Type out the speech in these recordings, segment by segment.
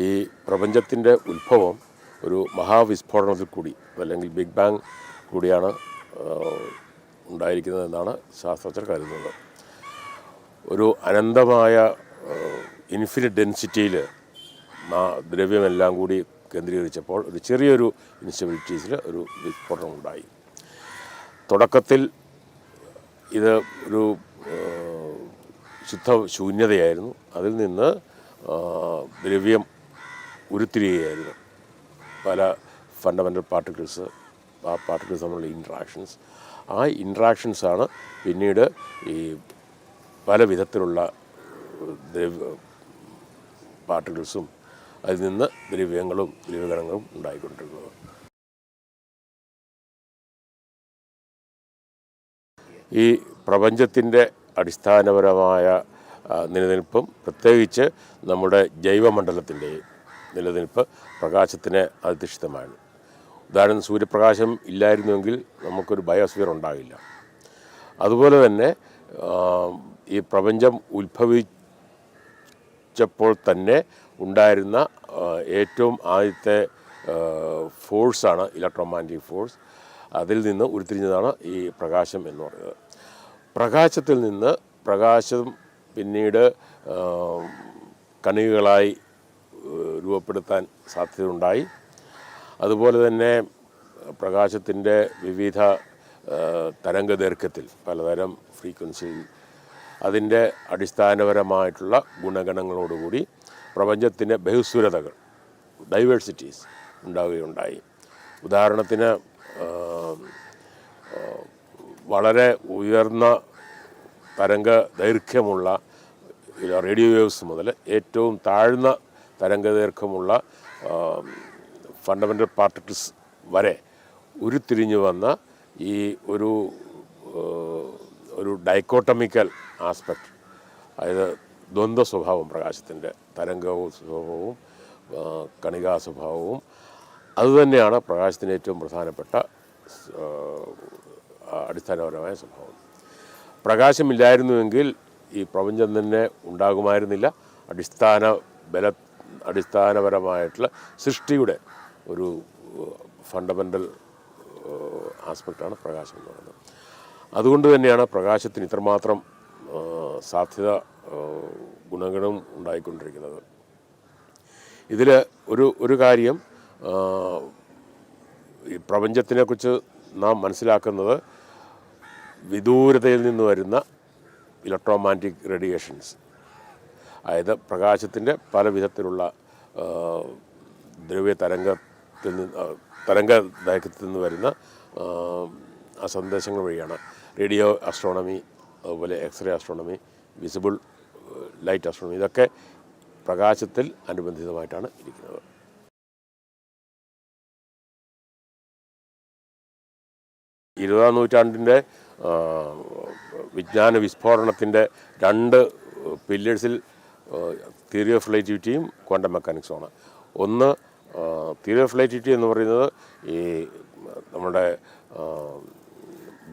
ഈ പ്രപഞ്ചത്തിൻ്റെ ഉത്ഭവം ഒരു മഹാവിസ്ഫോടനത്തിൽ കൂടി അല്ലെങ്കിൽ ബിഗ് ബാങ് കൂടിയാണ് ഉണ്ടായിരിക്കുന്നതെന്നാണ് ശാസ്ത്രജ്ഞർ കരുതുന്നത്. ഒരു അനന്തമായ ഇൻഫിനിറ്റ് ഡെൻസിറ്റിയിൽ ദ്രവ്യമെല്ലാം കൂടി കേന്ദ്രീകരിച്ചപ്പോൾ ഒരു ചെറിയൊരു ഇൻസ്റ്റബിലിറ്റീസിൽ ഒരു വിസ്ഫോടനം ഉണ്ടായി. തുടക്കത്തിൽ ഇത് ഒരു ശുദ്ധ ശൂന്യതയായിരുന്നു. അതിൽ നിന്ന് ദ്രവ്യം ഉരുത്തിരിയുകയായിരുന്നു. പല ഫണ്ടമെൻ്റൽ പാർട്ടിക്കിൾസ്, ആ പാർട്ടിക്കിൾസ് തമ്മിലുള്ള ഇൻട്രാക്ഷൻസ്, ആ ഇൻട്രാക്ഷൻസാണ് പിന്നീട് ഈ പല വിധത്തിലുള്ള പാർട്ടിക്കിൾസും അതിൽ നിന്ന് ദ്രവ്യങ്ങളും ദ്രവ്യകണങ്ങളും ഉണ്ടായിക്കൊണ്ടിരിക്കുന്നത്. ഈ പ്രപഞ്ചത്തിൻ്റെ അടിസ്ഥാനപരമായ നിലനിൽപ്പും പ്രത്യേകിച്ച് നമ്മുടെ ജൈവമണ്ഡലത്തിൻ്റെ നിലനിൽപ്പ് പ്രകാശത്തിന് അധിഷ്ഠിതമാണ്. ഉദാഹരണത്തിന് സൂര്യപ്രകാശം ഇല്ലായിരുന്നുവെങ്കിൽ നമുക്കൊരു ബയോസ്ഫിയർ ഉണ്ടാകില്ല. അതുപോലെ തന്നെ ഈ പ്രപഞ്ചം ഉത്ഭവിച്ചപ്പോൾ തന്നെ ഉണ്ടായിരുന്ന ഏറ്റവും ആദ്യത്തെ ഫോഴ്സാണ് ഇലക്ട്രോമാഗ്നറ്റിക് ഫോഴ്സ്. അതിൽ നിന്ന് ഉരുത്തിരിഞ്ഞതാണ് ഈ പ്രകാശം എന്ന് പറയുന്നത്. പ്രകാശത്തിൽ നിന്ന് പ്രകാശം പിന്നീട് കണികകളായി രൂപപ്പെടുത്താൻ സാധ്യതയുണ്ടായി. അതുപോലെ തന്നെ പ്രകാശത്തിൻ്റെ വിവിധ തരംഗദൈർഘ്യത്തിൽ പലതരം ഫ്രീക്വൻസി അതിൻ്റെ അടിസ്ഥാനപരമായിട്ടുള്ള ഗുണഗണങ്ങളോടുകൂടി പ്രപഞ്ചത്തിൻ്റെ ബഹുസ്വരതകൾ, ഡൈവേഴ്സിറ്റീസ് ഉണ്ടാവുകയുണ്ടായി. ഉദാഹരണത്തിന് വളരെ ഉയർന്ന തരംഗ ദൈർഘ്യമുള്ള റേഡിയോ വേവ്സ് മുതൽ ഏറ്റവും താഴ്ന്ന തരംഗദൈർഘ്യമുള്ള ഫണ്ടമെൻ്റൽ പാർട്ടിക്കിൾസ് വരെ ഉരുത്തിരിഞ്ഞു വന്ന ഈ ഒരു ഡൈക്കോട്ടമിക്കൽ ആസ്പെക്റ്റ്, അതായത് ദ്വന്ദ്വ സ്വഭാവം പ്രകാശത്തിൻ്റെ തരംഗവും സ്വഭാവവും കണികാ സ്വഭാവവും, അതുതന്നെയാണ് പ്രകാശത്തിൻ്റെ ഏറ്റവും പ്രധാനപ്പെട്ട അടിസ്ഥാനപരമായ സ്വഭാവം. പ്രകാശമില്ലായിരുന്നുവെങ്കിൽ ഈ പ്രപഞ്ചം തന്നെ ഉണ്ടാകുമായിരുന്നില്ല. അടിസ്ഥാനപരമായിട്ടുള്ള സൃഷ്ടിയുടെ ഒരു ഫണ്ടമെൻ്റൽ ആസ്പെക്റ്റാണ് പ്രകാശം എന്ന് പറയുന്നത്. അതുകൊണ്ട് തന്നെയാണ് പ്രകാശത്തിന് ഇത്രമാത്രം സാധ്യത ഗുണങ്ങളും ഉണ്ടായിക്കൊണ്ടിരിക്കുന്നത്. ഇതിൽ ഒരു കാര്യം ഈ പ്രപഞ്ചത്തിനെക്കുറിച്ച് നാം മനസ്സിലാക്കുന്നത് വിദൂരതയിൽ നിന്ന് വരുന്ന ഇലക്ട്രോമാഗ്നറ്റിക് റേഡിയേഷൻസ്, അതായത് പ്രകാശത്തിൻ്റെ പല വിധത്തിലുള്ള തരംഗദൈർഘ്യത്തിൽ നിന്ന് വരുന്ന സന്ദേശങ്ങൾ വഴിയാണ്. റേഡിയോ ആസ്ട്രോണമി, അതുപോലെ x ray astronomy, visible light astronomy, ഇതൊക്കെ പ്രകാശത്തിൽ അനുബന്ധിതമായിട്ടാണ് ഇരിക്കുന്നത്. 20ാം നൂറ്റാണ്ടിൻ്റെ വിജ്ഞാന വിസ്ഫോടനത്തിൻ്റെ രണ്ട് പില്ലേഴ്സിൽ തിയറി ഓഫ് റിലേറ്റിവിറ്റിയും ക്വാണ്ടം മെക്കാനിക്സുമാണ്. ഒന്ന്, തിയറി ഓഫ് റിലേറ്റിവിറ്റി എന്ന് പറയുന്നത് ഈ നമ്മുടെ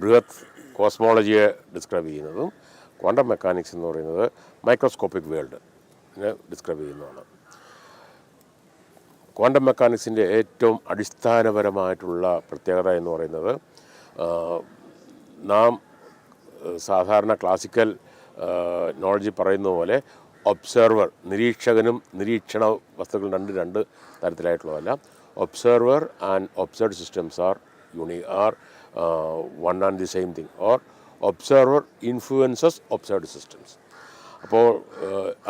ബൃഹത് കോസ്മോളജിയെ ഡിസ്ക്രൈബ് ചെയ്യുന്നതും, ക്വാണ്ടം മെക്കാനിക്സ് എന്ന് പറയുന്നത് മൈക്രോസ്കോപ്പിക് വേൾഡിനെ ഡിസ്ക്രൈബ് ചെയ്യുന്നതാണ്. ക്വാണ്ടം മെക്കാനിക്സിൻ്റെ ഏറ്റവും അടിസ്ഥാനപരമായിട്ടുള്ള പ്രത്യേകത എന്ന് പറയുന്നത് നാം സാധാരണ ക്ലാസിക്കൽ നോളജ് പറയുന്ന പോലെ ഒബ്സർവർ, നിരീക്ഷകനും നിരീക്ഷണ വസ്തുക്കൾ രണ്ട് തരത്തിലായിട്ടുള്ളതല്ല. Observer and observed systems are one and the same thing, or observer influences observed systems. അപ്പോൾ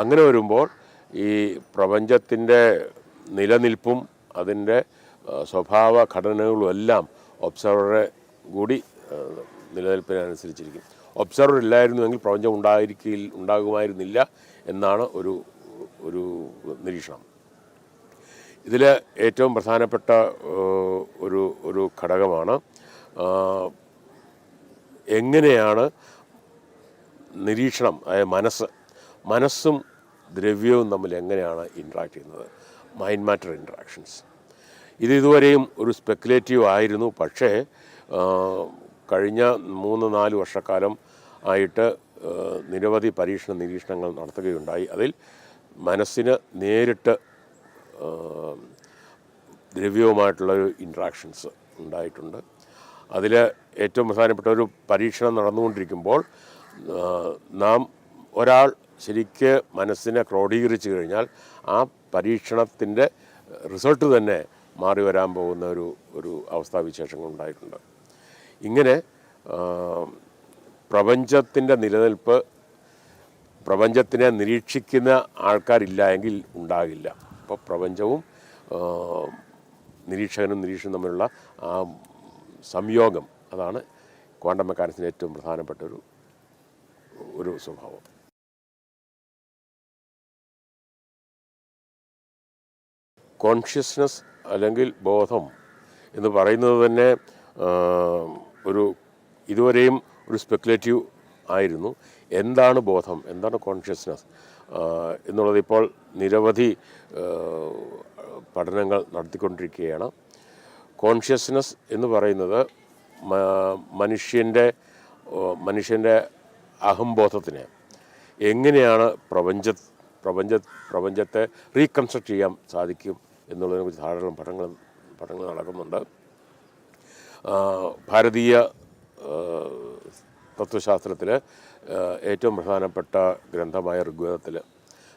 അങ്ങനെ വരുമ്പോൾ ഈ പ്രപഞ്ചത്തിൻ്റെ നിലനിൽപ്പും അതിൻ്റെ സ്വഭാവ ഘടനകളും എല്ലാം ഒബ്സർവറെ കൂടി നിലനിൽപ്പിനനുസരിച്ചിരിക്കും. ഒബ്സർവർ ഇല്ലായിരുന്നുവെങ്കിൽ പ്രപഞ്ചം ഉണ്ടാകുമായിരുന്നില്ല എന്നാണ് ഒരു നിരീക്ഷണം. ഇതിൽ ഏറ്റവും പ്രധാനപ്പെട്ട ഒരു ഘടകമാണ് എങ്ങനെയാണ് നിരീക്ഷണം, അതായത് മനസ്സും ദ്രവ്യവും തമ്മിൽ എങ്ങനെയാണ് ഇൻട്രാക്ട് ചെയ്യുന്നത്, മൈൻഡ് മാറ്റർ ഇൻട്രാക്ഷൻസ്. ഇതുവരെയും ഒരു സ്പെക്കുലേറ്റീവ് ആയിരുന്നു. പക്ഷേ കഴിഞ്ഞ 3-4 വർഷക്കാലം ആയിട്ട് നിരവധി നിരീക്ഷണങ്ങൾ നടത്തുകയുണ്ടായി. അതിൽ മനസ്സിന് നേരിട്ട് ദ്രവ്യവുമായിട്ടുള്ളൊരു ഇൻട്രാക്ഷൻസ് ഉണ്ടായിട്ടുണ്ട്. അതിൽ ഏറ്റവും പ്രധാനപ്പെട്ട ഒരു പരീക്ഷണം നടന്നുകൊണ്ടിരിക്കുമ്പോൾ നാം ഒരാൾ ശരിക്ക് മനസ്സിനെ ക്രോഡീകരിച്ചു കഴിഞ്ഞാൽ ആ പരീക്ഷണത്തിൻ്റെ റിസൾട്ട് തന്നെ മാറി വരാൻ പോകുന്ന ഒരു അവസ്ഥാവിശേഷങ്ങൾ ഉണ്ടായിട്ടുണ്ട്. ഇങ്ങനെ പ്രപഞ്ചത്തിൻ്റെ നിലനിൽപ്പ് പ്രപഞ്ചത്തിനെ നിരീക്ഷിക്കുന്ന ആൾക്കാരില്ല എങ്കിൽ ഉണ്ടാകില്ല. അപ്പോൾ പ്രപഞ്ചവും നിരീക്ഷകനും നിരീക്ഷണം തമ്മിലുള്ള ആ സംയോഗം, അതാണ് ക്വാണ്ടം മെക്കാനിക്സിൻ്റെ ഏറ്റവും പ്രധാനപ്പെട്ട ഒരു സ്വഭാവം. കോൺഷ്യസ്നസ് അല്ലെങ്കിൽ ബോധം എന്ന് പറയുന്നത് തന്നെ ഇതുവരെയും ഒരു സ്പെക്കുലേറ്റീവ് ആയിരുന്നു. എന്താണ് ബോധം, എന്താണ് കോൺഷ്യസ്നസ് എന്നുള്ളത് ഇപ്പോൾ നിരവധി പഠനങ്ങൾ നടത്തിക്കൊണ്ടിരിക്കുകയാണ്. കോൺഷ്യസ്നസ് എന്ന് പറയുന്നത് മനുഷ്യൻ്റെ അഹംബോധത്തിനെ എങ്ങനെയാണ് പ്രപഞ്ചത്തെ റീകൺസ്ട്രക്ട് ചെയ്യാൻ സാധിക്കും എന്നുള്ളതിനെക്കുറിച്ച് ധാരാളം പഠനങ്ങൾ നടക്കുന്നുണ്ട്. ഭാരതീയ തത്വശാസ്ത്രത്തിൽ ഏറ്റവും പ്രധാനപ്പെട്ട ഗ്രന്ഥമായ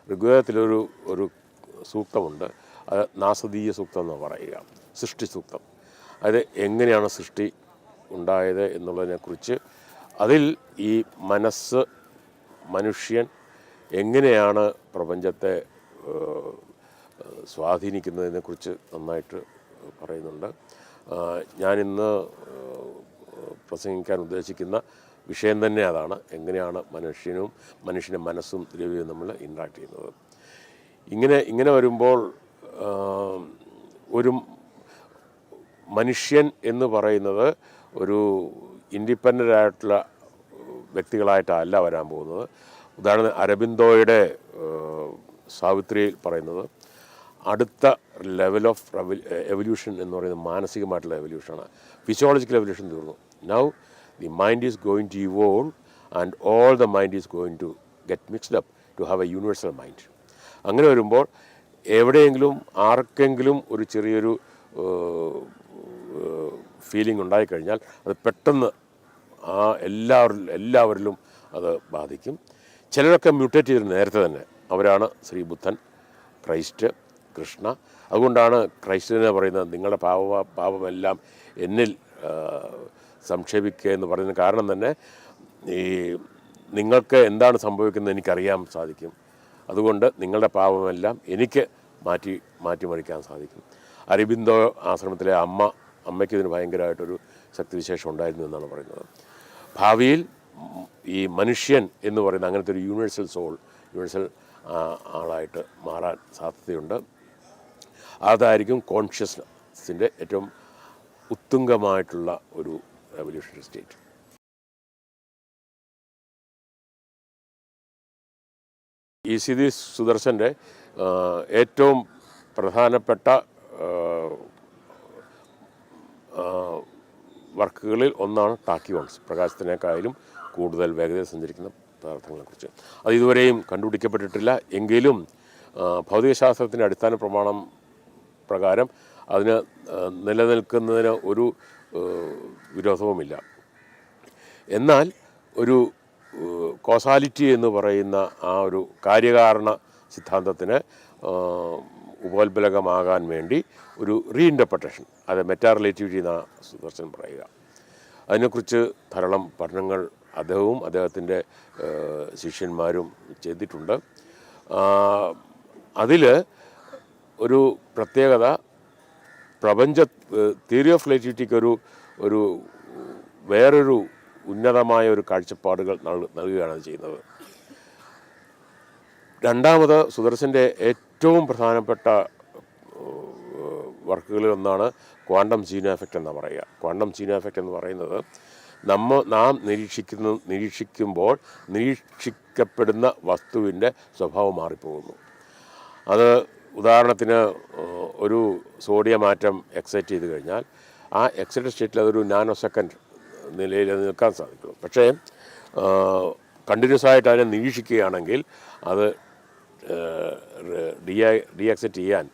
ഋഗ്വേദത്തിലൊരു സൂക്തമുണ്ട്. അത് നാസദീയ സൂക്തം എന്ന് പറയുക, സൃഷ്ടി സൂക്തം. അത് എങ്ങനെയാണ് സൃഷ്ടി ഉണ്ടായത് എന്നുള്ളതിനെക്കുറിച്ച്, അതിൽ ഈ മനുഷ്യൻ എങ്ങനെയാണ് പ്രപഞ്ചത്തെ സ്വാധീനിക്കുന്നതിനെക്കുറിച്ച് നന്നായിട്ട് പറയുന്നുണ്ട്. ഞാനിന്ന് പ്രസംഗിക്കാൻ ഉദ്ദേശിക്കുന്ന വിഷയം തന്നെ അതാണ്. എങ്ങനെയാണ് മനുഷ്യൻ്റെ മനസ്സും ദ്രവ്യവും നമ്മൾ ഇൻട്രാക്ട് ചെയ്യുന്നത്. ഇങ്ങനെ വരുമ്പോൾ ഒരു മനുഷ്യൻ എന്ന് പറയുന്നത് ഒരു ഇൻഡിപെൻഡൻ്റ് ആയിട്ടുള്ള വ്യക്തികളായിട്ടല്ല വരാൻ പോകുന്നത്. ഉദാഹരണത്തിന് അരബിന്ദോയുടെ സാവിത്രിയിൽ പറയുന്നത് അടുത്ത ലെവൽ ഓഫ് എവല്യൂഷൻ എന്ന് പറയുന്നത് മാനസികമായിട്ടുള്ള എവല്യൂഷനാണ്. ഫിസിയോളജിക്കൽ എവല്യൂഷൻ തീർന്നു. Now the mind is going to evolve and all the mind is going to get mixed up to have a universal mind. അങ്ങനെ വരുമ്പോൾ എവിടെയെങ്കിലും ആർക്കെങ്കിലും ഒരു ചെറിയൊരു ഫീലിംഗ് ഉണ്ടായിക്കഴിഞ്ഞാൽ അത് പെട്ടെന്ന് എല്ലാവരിലും അത് ബാധിക്കും. ചിലരൊക്കെ മ്യൂട്ടേറ്റ് ചെയ്തിരുന്നു നേരത്തെ തന്നെ. അവരാണ് ശ്രീ ബുദ്ധൻ, ക്രൈസ്റ്റ്, കൃഷ്ണ. അതുകൊണ്ടാണ് ക്രൈസ്റ്റിനെ പറയുന്നത് നിങ്ങളുടെ പാപമെല്ലാം എന്നിൽ സംക്ഷേപിക്കുക എന്ന് പറയുന്ന കാരണം തന്നെ നിങ്ങൾക്ക് എന്താണ് സംഭവിക്കുന്നത് എനിക്കറിയാൻ സാധിക്കും. അതുകൊണ്ട് നിങ്ങളുടെ പാപമെല്ലാം എനിക്ക് മാറ്റിമറിക്കാൻ സാധിക്കും. അരബിന്ദോ ആശ്രമത്തിലെ അമ്മയ്ക്ക് ഇതിന് ഭയങ്കരമായിട്ടൊരു ശക്തിവിശേഷം ഉണ്ടായിരുന്നു എന്നാണ് പറയുന്നത്. ഭാവിയിൽ ഈ മനുഷ്യൻ എന്ന് പറയുന്ന അങ്ങനത്തെ ഒരു യൂണിവേഴ്സൽ ആളായിട്ട് മാറാൻ സാധ്യതയുണ്ട്. അതായിരിക്കും കോൺഷ്യസ്നസിൻ്റെ ഏറ്റവും ഉത്തുംഗമായിട്ടുള്ള ഒരു റെവല്യൂഷണറി സ്റ്റേറ്റ്. ECD സുദർശൻ്റെ ഏറ്റവും പ്രധാനപ്പെട്ട വർക്കുകളിൽ ഒന്നാണ് ടാക്കിയോൺസ്, പ്രകാശത്തിനേക്കാളും കൂടുതൽ വേഗതയിൽ സഞ്ചരിക്കുന്ന പദാർത്ഥങ്ങളെക്കുറിച്ച്. അത് ഇതുവരെയും കണ്ടുപിടിക്കപ്പെട്ടിട്ടില്ല. എങ്കിലും ഭൗതികശാസ്ത്രത്തിൻ്റെ അടിസ്ഥാന പ്രമാണം പ്രകാരം അതിന് നിലനിൽക്കുന്നതിന് ഒരു വിരോധവുമില്ല. എന്നാൽ ഒരു കോസാലിറ്റി എന്ന് പറയുന്ന ആ ഒരു കാര്യകാരണ സിദ്ധാന്തത്തിന് ഉപോത്ബലകമാകാൻ വേണ്ടി ഒരു റീഇൻ്റർപ്രിട്ടേഷൻ, അത് മെറ്റാ റിലേറ്റിവിറ്റി എന്നാണ് സുദർശൻ പറയുക. അതിനെക്കുറിച്ച് ധാരാളം പഠനങ്ങൾ അദ്ദേഹവും അദ്ദേഹത്തിൻ്റെ ശിഷ്യന്മാരും ചെയ്തിട്ടുണ്ട്. അതിൽ ഒരു പ്രത്യേകത, തിയറി ഓഫ് റിലേറ്റിവിറ്റിക്ക് ഒരു വേറൊരു ഉന്നതമായ ഒരു കാഴ്ചപ്പാടുകൾ നൽകുകയാണ് ചെയ്യുന്നത്. രണ്ടാമത് സുദർശൻ്റെ ഏറ്റവും പ്രധാനപ്പെട്ട വർക്കുകളിൽ ഒന്നാണ് ക്വാണ്ടം ജീനോ എഫക്റ്റ് എന്ന് പറയുക. ക്വാണ്ടം ജീനോ എഫക്റ്റ് എന്ന് പറയുന്നത് നാം നിരീക്ഷിക്കുമ്പോൾ നിരീക്ഷിക്കപ്പെടുന്ന വസ്തുവിൻ്റെ സ്വഭാവം മാറിപ്പോകുന്നു. അത് ഉദാഹരണത്തിന് ഒരു സോഡിയം ആറ്റം എക്സൈറ്റ് ചെയ്ത് കഴിഞ്ഞാൽ ആ എക്സൈറ്റഡ് സ്റ്റേറ്റിൽ അതൊരു നാനോ സെക്കൻഡ് നിലയിൽ നിൽക്കാൻ സാധിക്കും. പക്ഷേ കണ്ടിന്യൂസ് ആയിട്ട് അതിനെ നിരീക്ഷിക്കുകയാണെങ്കിൽ അത് ഡീഎക്സൈറ്റ് ചെയ്യാൻ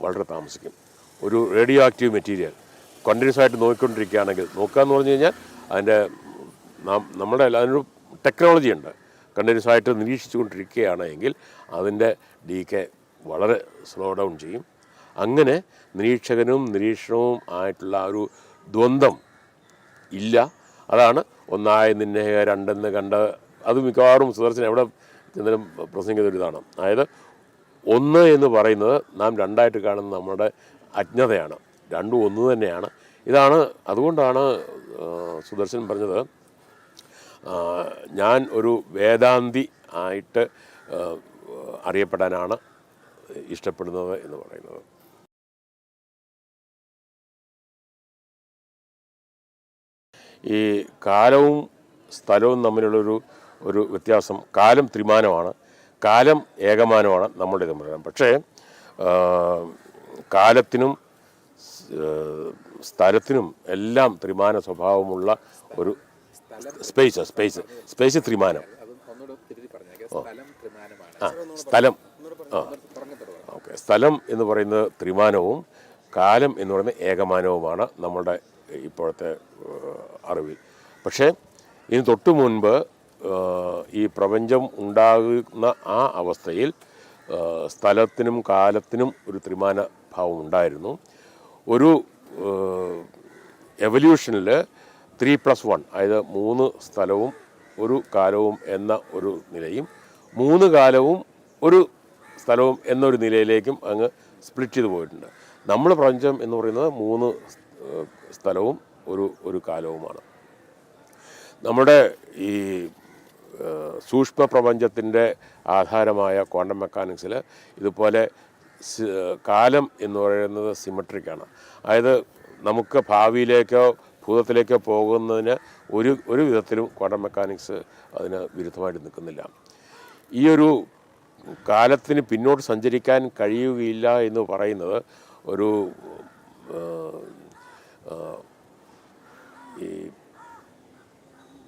വളരെ താമസിക്കും. ഒരു റേഡിയോ ആക്റ്റീവ് മെറ്റീരിയൽ കണ്ടിന്യൂസ് ആയിട്ട് നോക്കിക്കൊണ്ടിരിക്കുകയാണെങ്കിൽ, നോക്കുക എന്ന് പറഞ്ഞു കഴിഞ്ഞാൽ അതിൻ്റെ നമ്മുടെ അതിനൊരു ടെക്നോളജി ഉണ്ട്. കണ്ടിന്യൂസ് ആയിട്ട് നിരീക്ഷിച്ചുകൊണ്ടിരിക്കുകയാണെങ്കിൽ അതിൻ്റെ ഡീക്കെ വളരെ സ്ലോ ഡൗൺ ചെയ്യും. അങ്ങനെ നിരീക്ഷകനും നിരീക്ഷണവും ആയിട്ടുള്ള ഒരു ദ്വന്ദ്ം ഇല്ല. അതാണ് ഒന്നായി നിന്നെ രണ്ടെന്ന് കണ്ട. അത് മിക്കവാറും സുദർശൻ എവിടെ ചെന്നാലും പ്രസംഗിക്കുന്നൊരിതാണ്. അതായത് ഒന്ന് എന്ന് പറയുന്നത് നാം രണ്ടായിട്ട് കാണുന്ന നമ്മുടെ അജ്ഞതയാണ്. രണ്ടും ഒന്ന് തന്നെയാണ്. അതുകൊണ്ടാണ് സുദർശൻ പറഞ്ഞത്, ഞാൻ ഒരു വേദാന്തി ആയിട്ട് അറിയപ്പെടാനാണ് ഇഷ്ടപ്പെടുന്നത് എന്ന് പറയുന്നത്. ഈ കാലവും സ്ഥലവും തമ്മിലുള്ളൊരു വ്യത്യാസം, കാലം ത്രിമാനമാണ്, കാലം ഏകമാനമാണ് നമ്മുടെ തമ്മിൽ. പക്ഷേ കാലത്തിനും സ്ഥലത്തിനും എല്ലാം ത്രിമാന സ്വഭാവമുള്ള ഒരു സ്പേസ് ത്രിമാനം. സ്ഥലം ഓക്കെ, സ്ഥലം എന്ന് പറയുന്നത് ത്രിമാനവും കാലം എന്ന് പറയുന്നത് ഏകമാനവുമാണ് നമ്മളുടെ ഇപ്പോഴത്തെ അറിവിൽ. പക്ഷേ ഇതിന് തൊട്ടു മുൻപ് ഈ പ്രപഞ്ചം ഉണ്ടാകുന്ന ആ അവസ്ഥയിൽ സ്ഥലത്തിനും കാലത്തിനും ഒരു ത്രിമാന ഭാവം ഉണ്ടായിരുന്നു. ഒരു എവല്യൂഷനിൽ 3+1, അതായത് 3 സ്ഥലവും 1 കാലവും എന്ന ഒരു നിലയും 3 കാലവും 1 സ്ഥലവും എന്നൊരു നിലയിലേക്കും അങ്ങ് സ്പ്ലിറ്റ് ചെയ്ത് പോയിട്ടുണ്ട്. നമ്മൾ പ്രപഞ്ചം എന്ന് പറയുന്നത് 3 സ്ഥലവും 1 കാലവുമാണ്. നമ്മുടെ ഈ സൂക്ഷ്മ പ്രപഞ്ചത്തിൻ്റെ ആധാരമായ ക്വാണ്ടം മെക്കാനിക്സിൽ ഇതുപോലെ കാലം എന്ന് പറയുന്നത് സിമെട്രിക്കാണ്. അതായത് നമുക്ക് ഭാവിയിലേക്കോ ഭൂതത്തിലേക്കോ പോകുന്നതിന് ഒരു വിധത്തിലും ക്വാണ്ടം മെക്കാനിക്സ് അതിന് വിരുദ്ധമായിട്ട് നിൽക്കുന്നില്ല. ഈ ഒരു കാലത്തിന് പിന്നോട്ട് സഞ്ചരിക്കാൻ കഴിയുകയില്ല എന്ന് പറയുന്നത് ഈ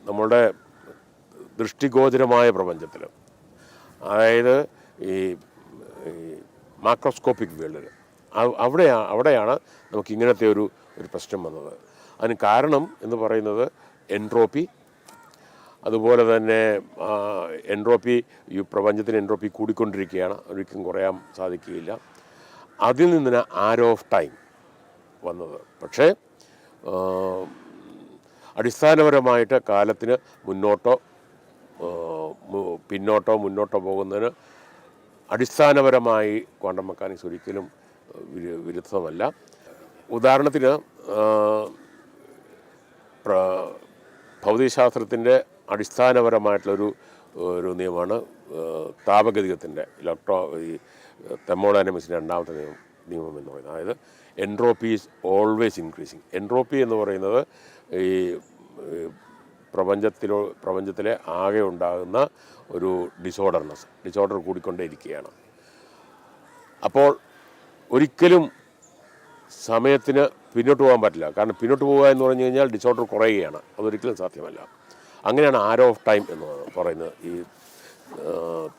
നമ്മളുടെ ദൃഷ്ടിഗോചരമായ പ്രപഞ്ചത്തിൽ, അതായത് ഈ മാക്രോസ്കോപ്പിക് വേൾഡിൽ അവിടെയാണ് നമുക്ക് ഇങ്ങനത്തെ ഒരു പ്രശ്നം വന്നത്. അതിന് കാരണം എന്ന് പറയുന്നത് എൻട്രോപ്പി. അതുപോലെ തന്നെ ഈ പ്രപഞ്ചത്തിന് എൻട്രോപ്പി കൂടിക്കൊണ്ടിരിക്കുകയാണ്, ഒരിക്കലും കുറയാൻ സാധിക്കുകയില്ല. അതിൽ നിന്നാണ് ആരോ ഓഫ് ടൈം വന്നത്. പക്ഷേ അടിസ്ഥാനപരമായിട്ട് കാലത്തിന് മുന്നോട്ടോ പോകുന്നതിന് അടിസ്ഥാനപരമായി ക്വാണ്ടം മെക്കാനിക്സ് ഒരിക്കലും വിരുദ്ധമല്ല. ഉദാഹരണത്തിന് ഭൗതികശാസ്ത്രത്തിൻ്റെ അടിസ്ഥാനപരമായിട്ടുള്ളൊരു നിയമമാണ് താപഗതികത്തിൻ്റെ തെർമോഡൈനാമിക്സിൻ്റെ രണ്ടാമത്തെ നിയമം എന്ന് പറയുന്നത്. അതായത് entropy is always increasing. Entropy എന്ന് പറയുന്നത് ഈ പ്രപഞ്ചത്തിലെ ആകെ ഉണ്ടാകുന്ന ഒരു ഡിസോർഡർ കൂടിക്കൊണ്ടേയിരിക്കുകയാണ്. അപ്പോൾ ഒരിക്കലും സമയത്തിന് പിന്നോട്ട് പോകാൻ പറ്റില്ല. കാരണം പിന്നോട്ട് പോകുക എന്ന് പറഞ്ഞു കഴിഞ്ഞാൽ ഡിസോർഡർ കുറയുകയാണ്, അതൊരിക്കലും സാധ്യമല്ല. അങ്ങനെയാണ് ആരോ ഓഫ് ടൈം എന്ന് പറയുന്നത്. ഈ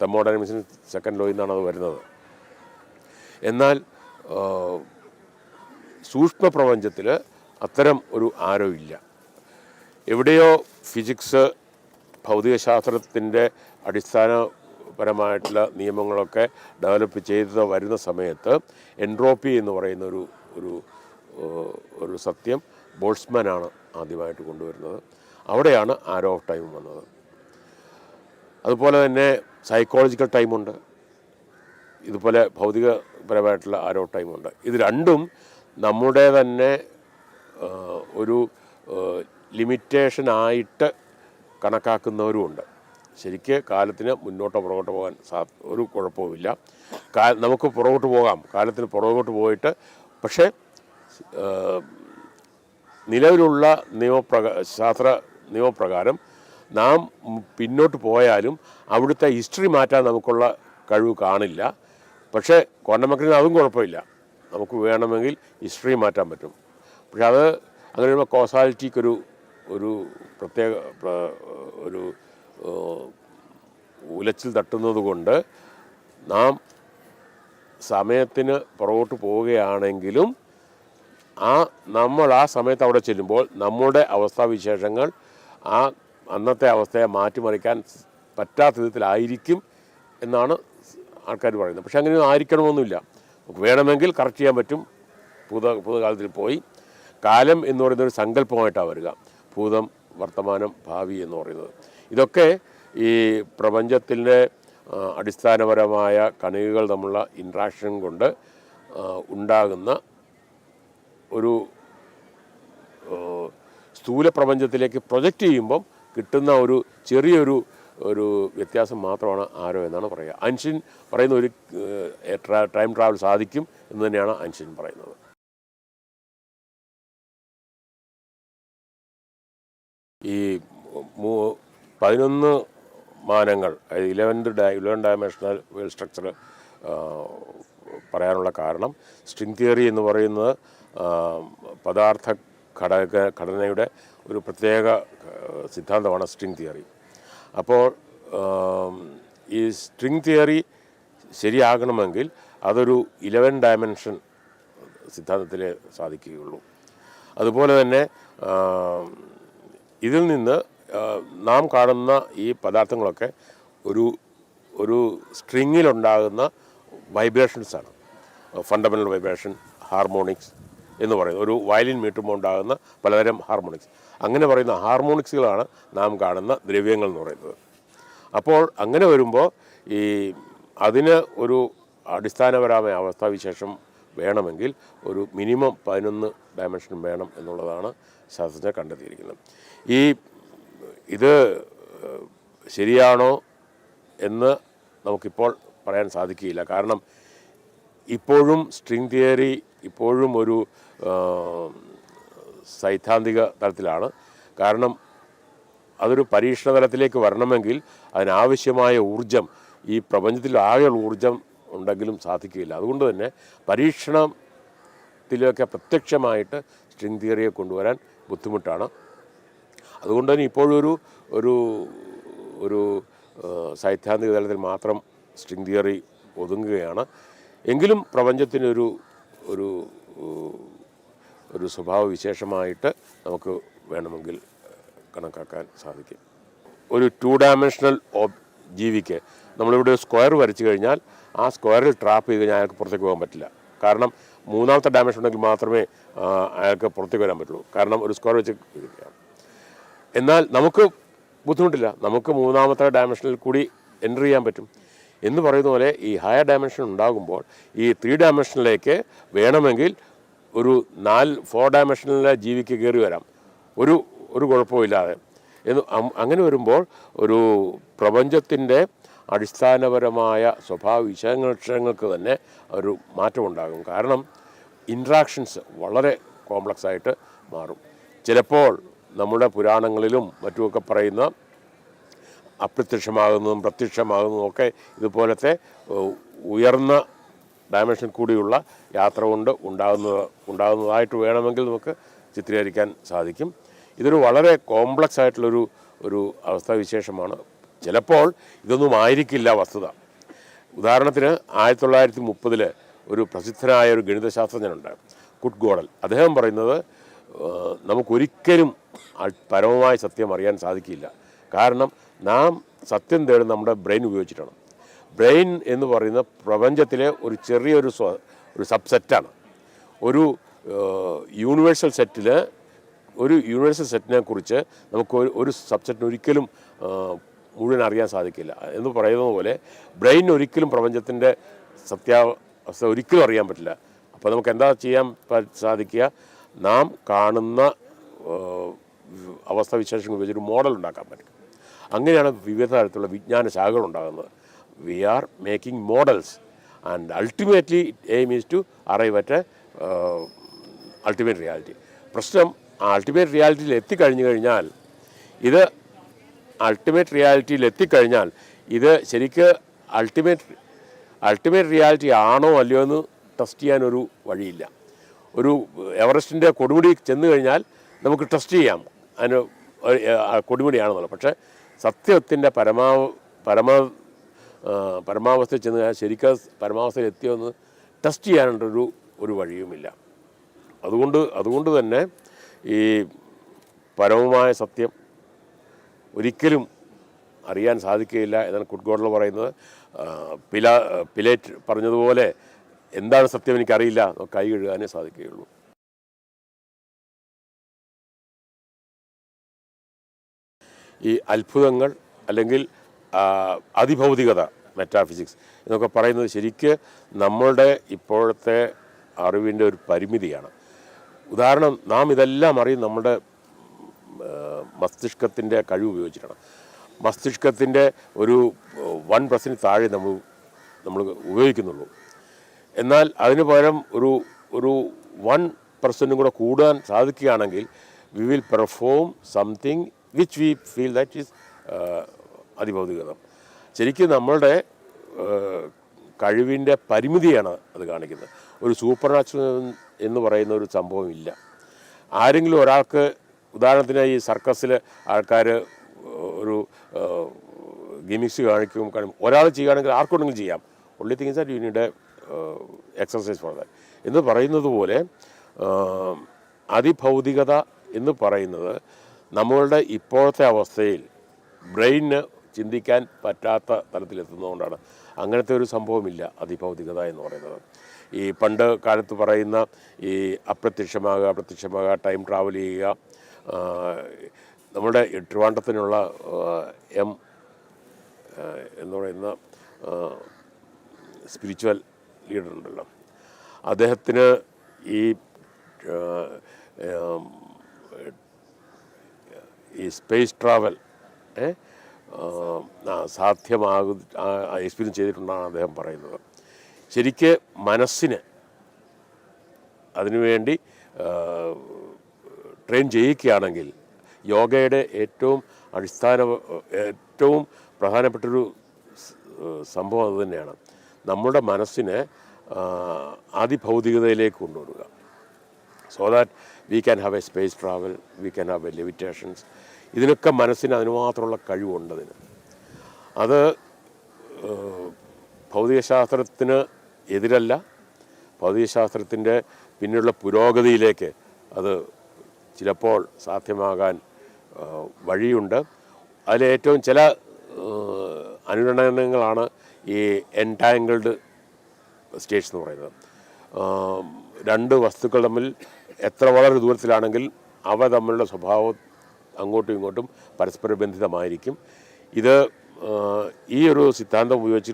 തെർമോഡൈനാമിക്സിന് സെക്കൻഡ് ലോയിൽ നിന്നാണ് അത് വരുന്നത്. എന്നാൽ സൂക്ഷ്മ പ്രപഞ്ചത്തിൽ അത്തരം ഒരു ആരോ ഇല്ല. എവിടെയോ ഫിസിക്സ് ഭൗതികശാസ്ത്രത്തിൻ്റെ അടിസ്ഥാനപരമായിട്ടുള്ള നിയമങ്ങളൊക്കെ ഡെവലപ്പ് ചെയ്ത് വരുന്ന സമയത്ത് എൻട്രോപ്പി എന്ന് പറയുന്ന ഒരു സത്യം ബോൾട്സ്മാനാണ് ആദ്യമായിട്ട് കൊണ്ടുവരുന്നത്. അവിടെയാണ് ആരോ ഓഫ് ടൈം വന്നത്. അതുപോലെ തന്നെ സൈക്കോളജിക്കൽ ടൈമുണ്ട്, ഇതുപോലെ ഭൗതികപരമായിട്ടുള്ള ആരോ ടൈമുണ്ട്. ഇത് രണ്ടും നമ്മുടെ തന്നെ ഒരു ലിമിറ്റേഷനായിട്ട് കണക്കാക്കുന്നവരുമുണ്ട്. ശരിക്ക് കാലത്തിന് മുന്നോട്ടോ പുറകോട്ട് പോകാൻ ഒരു കുഴപ്പവുമില്ല. നമുക്ക് പുറകോട്ട് പോകാം, കാലത്തിന് പുറകോട്ട് പോയിട്ട്. പക്ഷേ നിലവിലുള്ള ശാസ്ത്ര നിയമപ്രകാരം നാം പിന്നോട്ട് പോയാലും അവിടുത്തെ ഹിസ്റ്ററി മാറ്റാൻ നമുക്കുള്ള കഴിവ് കാണില്ല. പക്ഷേ ക്വാണ്ടം മെക്കാനിക്സിന് അതും കുഴപ്പമില്ല, നമുക്ക് വേണമെങ്കിൽ ഹിസ്റ്ററി മാറ്റാൻ പറ്റും. പക്ഷെ അത് അങ്ങനെ വരുമ്പോൾ കോസാലിറ്റിക്കൊരു പ്രത്യേക ഉലച്ചിൽ തട്ടുന്നത് കൊണ്ട് നാം സമയത്തിന് പുറകോട്ട് പോവുകയാണെങ്കിലും നമ്മൾ ആ സമയത്ത് അവിടെ ചെല്ലുമ്പോൾ നമ്മുടെ അവസ്ഥാവിശേഷങ്ങൾ അന്നത്തെ അവസ്ഥയെ മാറ്റിമറിക്കാൻ പറ്റാത്ത വിധത്തിലായിരിക്കും എന്നാണ് ആൾക്കാർ പറയുന്നത്. പക്ഷെ അങ്ങനെയൊന്നും ആയിരിക്കണമെന്നില്ല. നമുക്ക് വേണമെങ്കിൽ കറക്റ്റ് ചെയ്യാൻ പറ്റും. ഭൂതകാലത്തിൽ പോയി കാലം എന്ന് പറയുന്നൊരു സങ്കല്പമായിട്ടാണ് വരിക. ഭൂതം, വർത്തമാനം, ഭാവി എന്ന് പറയുന്നത്. ഇതൊക്കെ ഈ പ്രപഞ്ചത്തിൻ്റെ അടിസ്ഥാനപരമായ കണികകൾ തമ്മിലുള്ള ഇൻട്രാക്ഷൻ കൊണ്ട് ഉണ്ടാകുന്ന ഒരു സ്ഥൂല പ്രപഞ്ചത്തിലേക്ക് പ്രൊജക്റ്റ് ചെയ്യുമ്പം കിട്ടുന്ന ഒരു ചെറിയൊരു വ്യത്യാസം മാത്രമാണ് ആരോ എന്നാണ് പറയുക. ഐൻസ്റ്റീൻ പറയുന്ന ഒരു ടൈം ട്രാവൽ സാധിക്കും എന്ന് തന്നെയാണ് ഐൻസ്റ്റീൻ പറയുന്നത്. ഈ 11 മാനങ്ങൾ, 11 ഡയമെൻഷണൽ വേൾഡ് സ്ട്രക്ചർ പറയാനുള്ള കാരണം സ്ട്രിംഗ് തിയറി എന്ന് പറയുന്നത് പദാർത്ഥ ഘടനയുടെ ഒരു പ്രത്യേക സിദ്ധാന്തമാണ് സ്ട്രിംഗ് തിയറി. അപ്പോൾ ഈ സ്ട്രിംഗ് തിയറി ശരിയാകണമെങ്കിൽ അതൊരു 11 ഡയമെൻഷൻ സിദ്ധാന്തത്തിലേ സാധിക്കുകയുള്ളൂ. അതുപോലെ തന്നെ ഇതിൽ നിന്ന് നാം കാണുന്ന ഈ പദാർത്ഥങ്ങളൊക്കെ ഒരു സ്ട്രിങ്ങിലുണ്ടാകുന്ന വൈബ്രേഷൻസാണ്. ഫണ്ടമെൻ്റൽ വൈബ്രേഷൻ, ഹാർമോണിക്സ് എന്ന് പറയുന്നത്. ഒരു വയലിൻ മീട്ടുമ്പോൾ ഉണ്ടാകുന്ന പലതരം ഹാർമോണിക്സ്. അങ്ങനെ പറയുന്ന ഹാർമോണിക്സുകളാണ് നാം കാണുന്ന ദ്രവ്യങ്ങൾ എന്ന് പറയുന്നത്. അപ്പോൾ അങ്ങനെ വരുമ്പോൾ അതിന് ഒരു അടിസ്ഥാനപരമായ അവസ്ഥാവിശേഷം വേണമെങ്കിൽ ഒരു മിനിമം 11 ഡയമെൻഷൻ വേണം എന്നുള്ളതാണ് ശാസ്ത്രജ്ഞർ കണ്ടെത്തിയിരിക്കുന്നത്. ഇത് ശരിയാണോ എന്ന് നമുക്കിപ്പോൾ പറയാൻ സാധിക്കുകയില്ല. കാരണം ഇപ്പോഴും സ്ട്രിംഗ് തിയറി ഇപ്പോഴും ഒരു സൈദ്ധാന്തിക തലത്തിലാണ്. കാരണം അതൊരു പരീക്ഷണ തലത്തിലേക്ക് വരണമെങ്കിൽ അതിനാവശ്യമായ ഊർജം, ഈ പ്രപഞ്ചത്തിൽ ആകെയുള്ള ഊർജം ഉണ്ടെങ്കിലും സാധിക്കുകയില്ല. അതുകൊണ്ട് തന്നെ പരീക്ഷണത്തിലൊക്കെ പ്രത്യക്ഷമായിട്ട് സ്ട്രിംഗ് തിയറിയെ കൊണ്ടുവരാൻ ബുദ്ധിമുട്ടാണ്. അതുകൊണ്ട് തന്നെ ഇപ്പോഴൊരു ഒരു സൈദ്ധാന്തിക തലത്തിൽ മാത്രം സ്ട്രിംഗ് തിയറി ഒതുങ്ങുകയാണ്. എങ്കിലും പ്രപഞ്ചത്തിനൊരു ഒരു ഒരു സ്വഭാവ വിശേഷമായിട്ട് നമുക്ക് വേണമെങ്കിൽ കണക്കാക്കാൻ സാധിക്കും. ഒരു 2 ഡയമെൻഷണൽ ജീവിക്ക് നമ്മളിവിടെ സ്ക്വയർ വരച്ചു കഴിഞ്ഞാൽ ആ സ്ക്വയറിൽ ട്രാപ്പ് ചെയ്ത് കഴിഞ്ഞാൽ അയാൾക്ക് പുറത്തേക്ക് പോകാൻ പറ്റില്ല. കാരണം 3ാമത്തെ ഡയമെൻഷൻ ഉണ്ടെങ്കിൽ മാത്രമേ അയാൾക്ക് പുറത്തേക്ക് വരാൻ പറ്റുള്ളൂ. കാരണം ഒരു സ്ക്വയർ വെച്ച് ഇരിക്കുകയാണ്. എന്നാൽ നമുക്ക് ബുദ്ധിമുട്ടില്ല. നമുക്ക് 3ാമത്തെ ഡയമെൻഷനിൽ കൂടി എൻ്റർ ചെയ്യാൻ പറ്റും. എന്ന് പറയുന്ന പോലെ ഈ ഹയർ ഡയമെൻഷൻ ഉണ്ടാകുമ്പോൾ ഈ 3 ഡയമെൻഷനിലേക്ക് വേണമെങ്കിൽ ഒരു 4 ഡയമെൻഷനിലെ ജീവിക്ക് കയറി വരാം, ഒരു കുഴപ്പമില്ലാതെ. അങ്ങനെ വരുമ്പോൾ ഒരു പ്രപഞ്ചത്തിൻ്റെ അടിസ്ഥാനപരമായ സ്വഭാവ വിശേഷങ്ങൾക്ക് തന്നെ ഒരു മാറ്റമുണ്ടാകും. കാരണം ഇൻട്രാക്ഷൻസ് വളരെ കോംപ്ലക്സ് ആയിട്ട് മാറും. ചിലപ്പോൾ നമ്മുടെ പുരാണങ്ങളിലും മറ്റുമൊക്കെ പറയുന്ന അപ്രത്യക്ഷമാകുന്നതും പ്രത്യക്ഷമാകുന്നതും ഒക്കെ ഇതുപോലത്തെ ഉയർന്ന ഡയമെൻഷൻ കൂടിയുള്ള യാത്ര കൊണ്ട് ഉണ്ടാകുന്നതായിട്ട് വേണമെങ്കിൽ നമുക്ക് ചിത്രീകരിക്കാൻ സാധിക്കും. ഇതൊരു വളരെ കോംപ്ലക്സ് ആയിട്ടുള്ളൊരു അവസ്ഥാവിശേഷമാണ്. ചിലപ്പോൾ ഇതൊന്നും ആയിരിക്കില്ല വസ്തുത. ഉദാഹരണത്തിന് 1930 ഒരു പ്രസിദ്ധനായ ഒരു ഗണിതശാസ്ത്രജ്ഞനുണ്ട്, കുട്ട് ഗോഡൽ. അദ്ദേഹം പറയുന്നത് നമുക്കൊരിക്കലും പരമമായ സത്യം അറിയാൻ സാധിക്കില്ല. കാരണം നാം സത്യം തേടുന്ന നമ്മുടെ ബ്രെയിൻ ഉപയോഗിച്ചിട്ടാണ്. ബ്രെയിൻ എന്ന് പറയുന്ന പ്രപഞ്ചത്തിലെ ഒരു ചെറിയൊരു സബ്സെറ്റാണ്. ഒരു യൂണിവേഴ്സൽ സെറ്റിനെ കുറിച്ച് നമുക്ക് ഒരു സബ്സെറ്റിന് ഒരിക്കലും മുഴുവൻ അറിയാൻ സാധിക്കില്ല. എന്ന് പറയുന്നത് പോലെ ബ്രെയിൻ ഒരിക്കലും പ്രപഞ്ചത്തിൻ്റെ സത്യാവസ്ഥ ഒരിക്കലും അറിയാൻ പറ്റില്ല. അപ്പോൾ നമുക്ക് എന്താ ചെയ്യാൻ സാധിക്കുക? നാം കാണുന്ന അവസ്ഥാവിശേഷങ്ങൾ വെച്ചൊരു മോഡൽ ഉണ്ടാക്കാൻ പറ്റും. അങ്ങനെയാണ് വിവിധ തരത്തിലുള്ള വിജ്ഞാന ശാഖകൾ ഉണ്ടാകുന്നത്. We are making models and ultimately aim is to arrive at ultimate reality. പ്രശ്നം അൾട്ടിമേറ്റ് റിയാലിറ്റിയിൽ എത്തിക്കഴിഞ്ഞാൽ ഇത് ശരിക്ക് അൾട്ടിമേറ്റ് റിയാലിറ്റി ആണോ അല്ലയോ എന്ന് ടെസ്റ്റ് ചെയ്യാനൊരു വഴിയില്ല. ഒരു എവറസ്റ്റിൻ്റെ കൊടുമുടി ചെന്ന് കഴിഞ്ഞാൽ നമുക്ക് ടെസ്റ്റ് ചെയ്യാം അതിന് കൊടുമുടിയാണെന്നുള്ളത്. പക്ഷേ സത്യത്തിൻ്റെ പരമാവസ്ഥയിൽ ചെന്ന് കഴിഞ്ഞാൽ ശരിക്കും പരമാവസ്ഥയിൽ എത്തിയോ എന്ന് ടെസ്റ്റ് ചെയ്യാനുള്ളൊരു ഒരു വഴിയുമില്ല. അതുകൊണ്ട് തന്നെ ഈ പരമമായ സത്യം ഒരിക്കലും അറിയാൻ സാധിക്കുകയില്ല എന്നാണ് കുഡ്ഗോഡ്ലർ പറയുന്നത്. പിലേറ്റ് പറഞ്ഞതുപോലെ എന്താണ് സത്യം എനിക്കറിയില്ല, കൈ കഴുകാനേ സാധിക്കുകയുള്ളൂ. ഈ അത്ഭുതങ്ങൾ അല്ലെങ്കിൽ അതിഭൗതികത, മെറ്റാഫിസിക്സ് എന്നൊക്കെ പറയുന്നത് ശരിക്ക് നമ്മളുടെ ഇപ്പോഴത്തെ അറിവിൻ്റെ ഒരു പരിമിതിയാണ്. ഉദാഹരണം, നാം ഇതെല്ലാം അറിയും നമ്മുടെ മസ്തിഷ്കത്തിൻ്റെ കഴിവ് ഉപയോഗിച്ചിട്ടാണ്. മസ്തിഷ്കത്തിൻ്റെ ഒരു 1% താഴെ നമ്മൾ ഉപയോഗിക്കുന്നുള്ളൂ. എന്നാൽ അതിന് പകരം ഒരു 1% കൂടെ കൂടാൻ സാധിക്കുകയാണെങ്കിൽ we will perform something which we feel that is അതിഭൗതികത. ശരിക്കും നമ്മളുടെ കഴിവിൻ്റെ പരിമിതിയാണ് അത് കാണിക്കുന്നത്. ഒരു സൂപ്പർ നാച്ചുറൽ എന്ന് പറയുന്ന ഒരു സംഭവം ഇല്ല. ആരെങ്കിലും ഒരാൾക്ക്, ഉദാഹരണത്തിന് ഈ സർക്കസിൽ ആൾക്കാർ ഒരു ഗിമിക്സ് കാണിക്കും, ഒരാൾ ചെയ്യുകയാണെങ്കിൽ ആർക്കുണ്ടെങ്കിലും ചെയ്യാം. Only thing is that you need exercise for that എന്ന് പറയുന്നത് പോലെ അതിഭൗതികത എന്ന് പറയുന്നത് നമ്മളുടെ ഇപ്പോഴത്തെ അവസ്ഥയിൽ ബ്രെയിനിന് ചിന്തിക്കാൻ പറ്റാത്ത തലത്തിലെത്തുന്നതുകൊണ്ടാണ്. അങ്ങനത്തെ ഒരു സംഭവമില്ല അതിഭൗതികത എന്ന് പറയുന്നത്. ഈ പണ്ട് കാലത്ത് പറയുന്ന ഈ അപ്രത്യക്ഷമാകുക, ടൈം ട്രാവൽ ചെയ്യുക, നമ്മുടെ ട്രിവാൻഡ്രത്തിനുള്ള എന്ന് പറയുന്ന സ്പിരിച്വൽ ലീഡർ ഉണ്ടല്ലോ, അദ്ദേഹത്തിന് ഈ സ്പേസ് ട്രാവൽ എക്സ്പീരിയൻസ് ചെയ്തിട്ടുണ്ടെന്നാണ് അദ്ദേഹം പറയുന്നത്. ശരിക്ക് മനസ്സിന് അതിനുവേണ്ടി ട്രെയിൻ ചെയ്യിക്കുകയാണെങ്കിൽ യോഗയുടെ ഏറ്റവും പ്രധാനപ്പെട്ടൊരു സംഭവം അതുതന്നെയാണ്. നമ്മുടെ മനസ്സിനെ അതിഭൗതികതയിലേക്ക് കൊണ്ടുവരിക. So that we can have a space travel, we can have a levitations. ഇതിനൊക്കെ മനസ്സിന് അതിനുമാത്രമുള്ള കഴിവുണ്ടതിന്. അത് ഭൗതികശാസ്ത്രത്തിന് എതിരല്ല. ഭൗതികശാസ്ത്രത്തിൻ്റെ പിന്നിലുള്ള പുരോഗതിയിലേക്ക് അത് ചിലപ്പോൾ സാധ്യമാകാൻ വഴിയുണ്ട്. അതിലേറ്റവും ചില അനുരണനങ്ങളാണ് ഈ എൻടാങ്കിൾഡ് സ്റ്റേറ്റ്സ് എന്ന് പറയുന്നത്. രണ്ട് വസ്തുക്കൾ തമ്മിൽ എത്ര വളരെ ദൂരത്തിലാണെങ്കിൽ അവ തമ്മിലുള്ള സ്വഭാവം അങ്ങോട്ടും ഇങ്ങോട്ടും പരസ്പര ബന്ധിതമായിരിക്കും. ഇത് ഈ ഒരു സിദ്ധാന്തം ഉപയോഗിച്ച്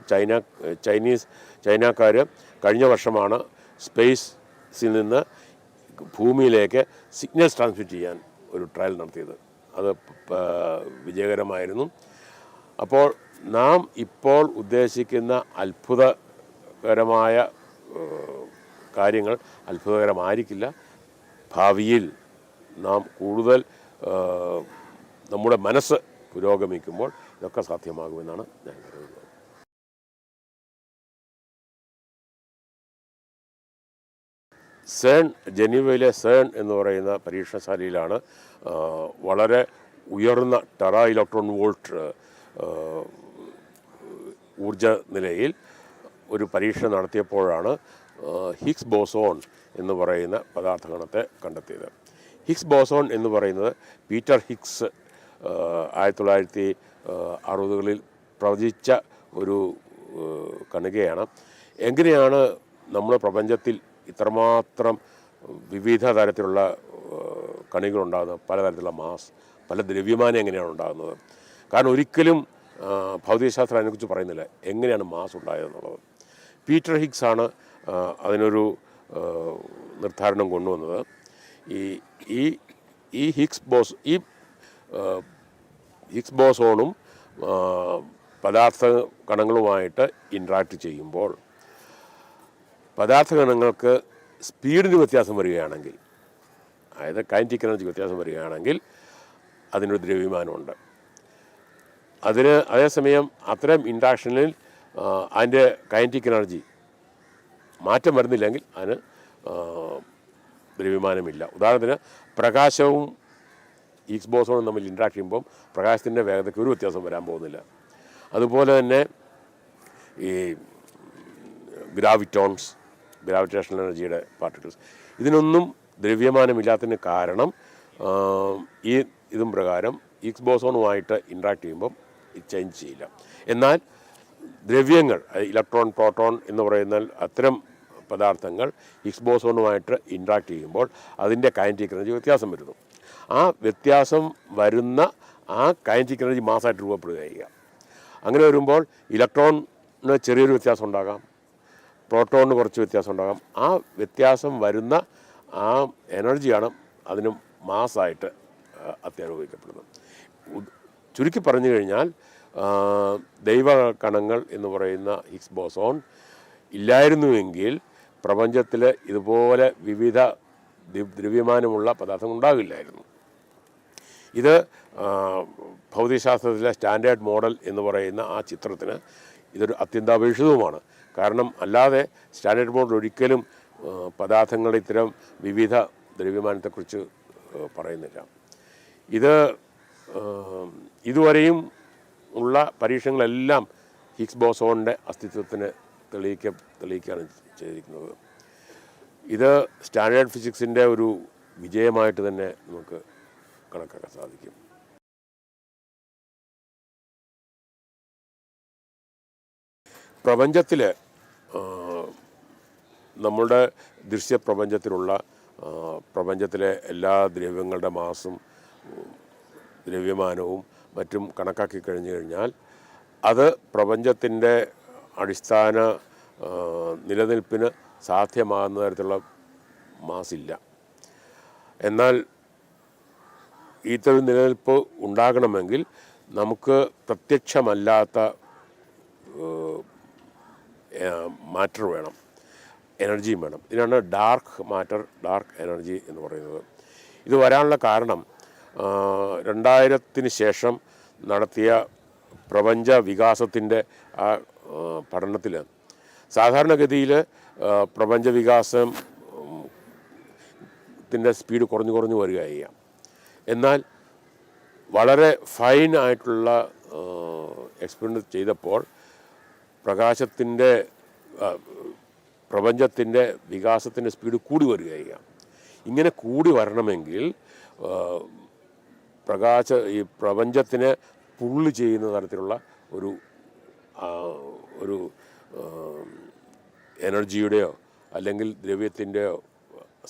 ചൈനക്കാർ കഴിഞ്ഞ വർഷമാണ് സ്പേസിൽ നിന്ന് ഭൂമിയിലേക്ക് സിഗ്നൽസ് ട്രാൻസ്മിറ്റ് ചെയ്യാൻ ഒരു ട്രയൽ നടത്തിയത്. അത് വിജയകരമായിരുന്നു. അപ്പോൾ നാം ഇപ്പോൾ ഉദ്ദേശിക്കുന്ന അത്ഭുതകരമായ കാര്യങ്ങൾ അത്ഭുതകരമായിരിക്കില്ല. ഭാവിയിൽ നാം കൂടുതൽ നമ്മുടെ മനസ്സ് പുരോഗമിക്കുമ്പോൾ ഇതൊക്കെ സാധ്യമാകുമെന്നാണ് ഞാൻ കരുതുന്നത്. ജനീവയിലെ സേൺ എന്ന് പറയുന്ന പരീക്ഷണശാലയിലാണ് വളരെ ഉയർന്ന ടെറാ ഇലക്ട്രോൺ വോൾട്ട് ഊർജ നിലയിൽ ഒരു പരീക്ഷണം നടത്തിയപ്പോഴാണ് ഹിഗ്സ് ബോസോൺ എന്ന് പറയുന്ന പദാർത്ഥഗണത്തെ കണ്ടെത്തിയത്. ഹിഗ്സ് ബോസോൺ എന്ന് പറയുന്നത് പീറ്റർ ഹിഗ്സ് 1960കളിൽ പ്രവചിച്ച ഒരു കണികയാണ്. എങ്ങനെയാണ് നമ്മുടെ പ്രപഞ്ചത്തിൽ ഇത്രമാത്രം വിവിധ തരത്തിലുള്ള കണികളുണ്ടാകുന്നത്, പലതരത്തിലുള്ള മാസ്, പല ദ്രവ്യമാനം എങ്ങനെയാണ് ഉണ്ടാകുന്നത്? കാരണം ഒരിക്കലും ഭൗതികശാസ്ത്രം അതിനെക്കുറിച്ച് പറയുന്നില്ല എങ്ങനെയാണ് മാസ് ഉണ്ടായതെന്നുള്ളത്. പീറ്റർ ഹിഗ്സാണ് അതിനൊരു നിർദ്ധാരണം കൊണ്ടുവന്നത്. ഈ ഹിഗ്സ് ബോസോണും പദാർത്ഥ കണങ്ങളുമായിട്ട് ഇൻട്രാക്ട് ചെയ്യുമ്പോൾ പദാർത്ഥ കണങ്ങൾക്ക് സ്പീഡിന് വ്യത്യാസം വരികയാണെങ്കിൽ, അതായത് കൈനറ്റിക് എനർജി വ്യത്യാസം വരികയാണെങ്കിൽ അതിനൊരു ദ്രവ്യമാനമുണ്ട്. അതേസമയം അത്തരം ഇൻട്രാക്ഷനിൽ അതിൻ്റെ കൈനറ്റിക് എനർജി മാറ്റം വരുന്നില്ലെങ്കിൽ അതിന് ദ്രവ്യമാനമില്ല. ഉദാഹരണത്തിന് പ്രകാശവും ഹിഗ്സ് ബോസോണും തമ്മിൽ ഇൻട്രാക്ട് ചെയ്യുമ്പം പ്രകാശത്തിൻ്റെ വേഗതയ്ക്ക് ഒരു വ്യത്യാസം വരാൻ പോകുന്നില്ല. അതുപോലെ തന്നെ ഈ ഗ്രാവിറ്റോൺസ്, ഗ്രാവിറ്റേഷണൽ എനർജിയുടെ പാർട്ടിക്കിൾസ്. ഇതിനൊന്നും ദ്രവ്യമാനമില്ലാത്തതിന് കാരണം ഈ ഇതും പ്രകാരം ഹിഗ്സ് ബോസോണുമായിട്ട് ഇൻട്രാക്ട് ചെയ്യുമ്പം ഇത് ചേഞ്ച് ചെയ്യില്ല. എന്നാൽ ദ്രവ്യങ്ങൾ ഇലക്ട്രോൺ, പ്രോട്ടോൺ എന്ന് പറയുന്ന അത്തരം പദാർത്ഥങ്ങൾ ഹിഗ്സ് ബോസോണുമായിട്ട് ഇൻട്രാക്ട് ചെയ്യുമ്പോൾ അതിൻ്റെ കൈനറ്റിക് എനർജി വ്യത്യാസം വരുന്നു. ആ വ്യത്യാസം വരുന്ന ആ കൈനറ്റിക് എനർജി മാസ്സായിട്ട് രൂപപ്പെടുക ചെയ്യുക. അങ്ങനെ വരുമ്പോൾ ഇലക്ട്രോണിന് ചെറിയൊരു വ്യത്യാസം ഉണ്ടാകാം, പ്രോട്ടോണിന് കുറച്ച് വ്യത്യാസം ഉണ്ടാകാം. ആ വ്യത്യാസം വരുന്ന ആ എനർജിയാണ് അതിന് മാസ്സായിട്ട് അത്യാരോപിക്കപ്പെടുന്നത്. ചുരുക്കി പറഞ്ഞു കഴിഞ്ഞാൽ ദൈവകണങ്ങൾ എന്ന് പറയുന്ന ഹിഗ്സ് ബോസോൺ ഇല്ലായിരുന്നുവെങ്കിൽ പ്രപഞ്ചത്തിൽ ഇതുപോലെ വിവിധ ദ്രവ്യമാനമുള്ള പദാർത്ഥങ്ങൾ ഉണ്ടാകില്ലായിരുന്നു. ഇത് ഭൗതികശാസ്ത്രത്തിലെ സ്റ്റാൻഡേർഡ് മോഡൽ എന്ന് പറയുന്ന ആ ചിത്രത്തിന് ഇതൊരു അത്യന്താപേക്ഷിതവുമാണ്. കാരണം അല്ലാതെ സ്റ്റാൻഡേർഡ് മോഡൽ ഒരിക്കലും പദാർത്ഥങ്ങളുടെ ഇത്തരം വിവിധ ദ്രവ്യമാനത്തെക്കുറിച്ച് പറയുന്നില്ല. ഇത് ഇതുവരെയും ഉള്ള പരീക്ഷണങ്ങളെല്ലാം ഹിഗ്സ് ബോസോണിൻ്റെ അസ്തിത്വത്തിന് തെളിയിക്കുകയാണ് ചെയ്തിരിക്കുന്നത്. ഇത് സ്റ്റാൻഡേർഡ് ഫിസിക്സിൻ്റെ ഒരു വിജയമായിട്ട് തന്നെ നമുക്ക് കണക്കാക്കാൻ സാധിക്കും. പ്രപഞ്ചത്തിൽ നമ്മളുടെ ദൃശ്യപ്രപഞ്ചത്തിലുള്ള പ്രപഞ്ചത്തിലെ എല്ലാ ദ്രവ്യങ്ങളുടെ മാസും ദ്രവ്യമാനവും മറ്റും കണക്കാക്കി കഴിഞ്ഞു കഴിഞ്ഞാൽ അത് പ്രപഞ്ചത്തിൻ്റെ അടിസ്ഥാന നിലനിൽപ്പിന് സാധ്യമാകുന്ന തരത്തിലുള്ള മാസില്ല. എന്നാൽ ഇത്തരം നിലനിൽപ്പ് ഉണ്ടാകണമെങ്കിൽ നമുക്ക് പ്രത്യക്ഷമല്ലാത്ത മാറ്റർ വേണം, എനർജിയും വേണം. ഇതിനാണ് ഡാർക്ക് മാറ്റർ, ഡാർക്ക് എനർജി എന്ന് പറയുന്നത്. ഇത് വരാനുള്ള കാരണം 2000-ന് ശേഷം നടത്തിയ പ്രപഞ്ച വികാസത്തിൻ്റെ ആ പഠനത്തിൽ സാധാരണഗതിയിൽ പ്രപഞ്ച വികാസത്തിൻ്റെ സ്പീഡ് കുറഞ്ഞു വരികയാണ്. എന്നാൽ വളരെ ഫൈൻ ആയിട്ടുള്ള എക്സ്പെരിമെൻ്റ് ചെയ്തപ്പോൾ പ്രപഞ്ചത്തിൻ്റെ വികാസത്തിൻ്റെ സ്പീഡ് കൂടി വരികയാണ്. ഇങ്ങനെ കൂടി വരണമെങ്കിൽ ഈ പ്രപഞ്ചത്തിനെ പുള്ള് ചെയ്യുന്ന തരത്തിലുള്ള ഒരു എനർജിയുടെയോ അല്ലെങ്കിൽ ദ്രവ്യത്തിൻ്റെയോ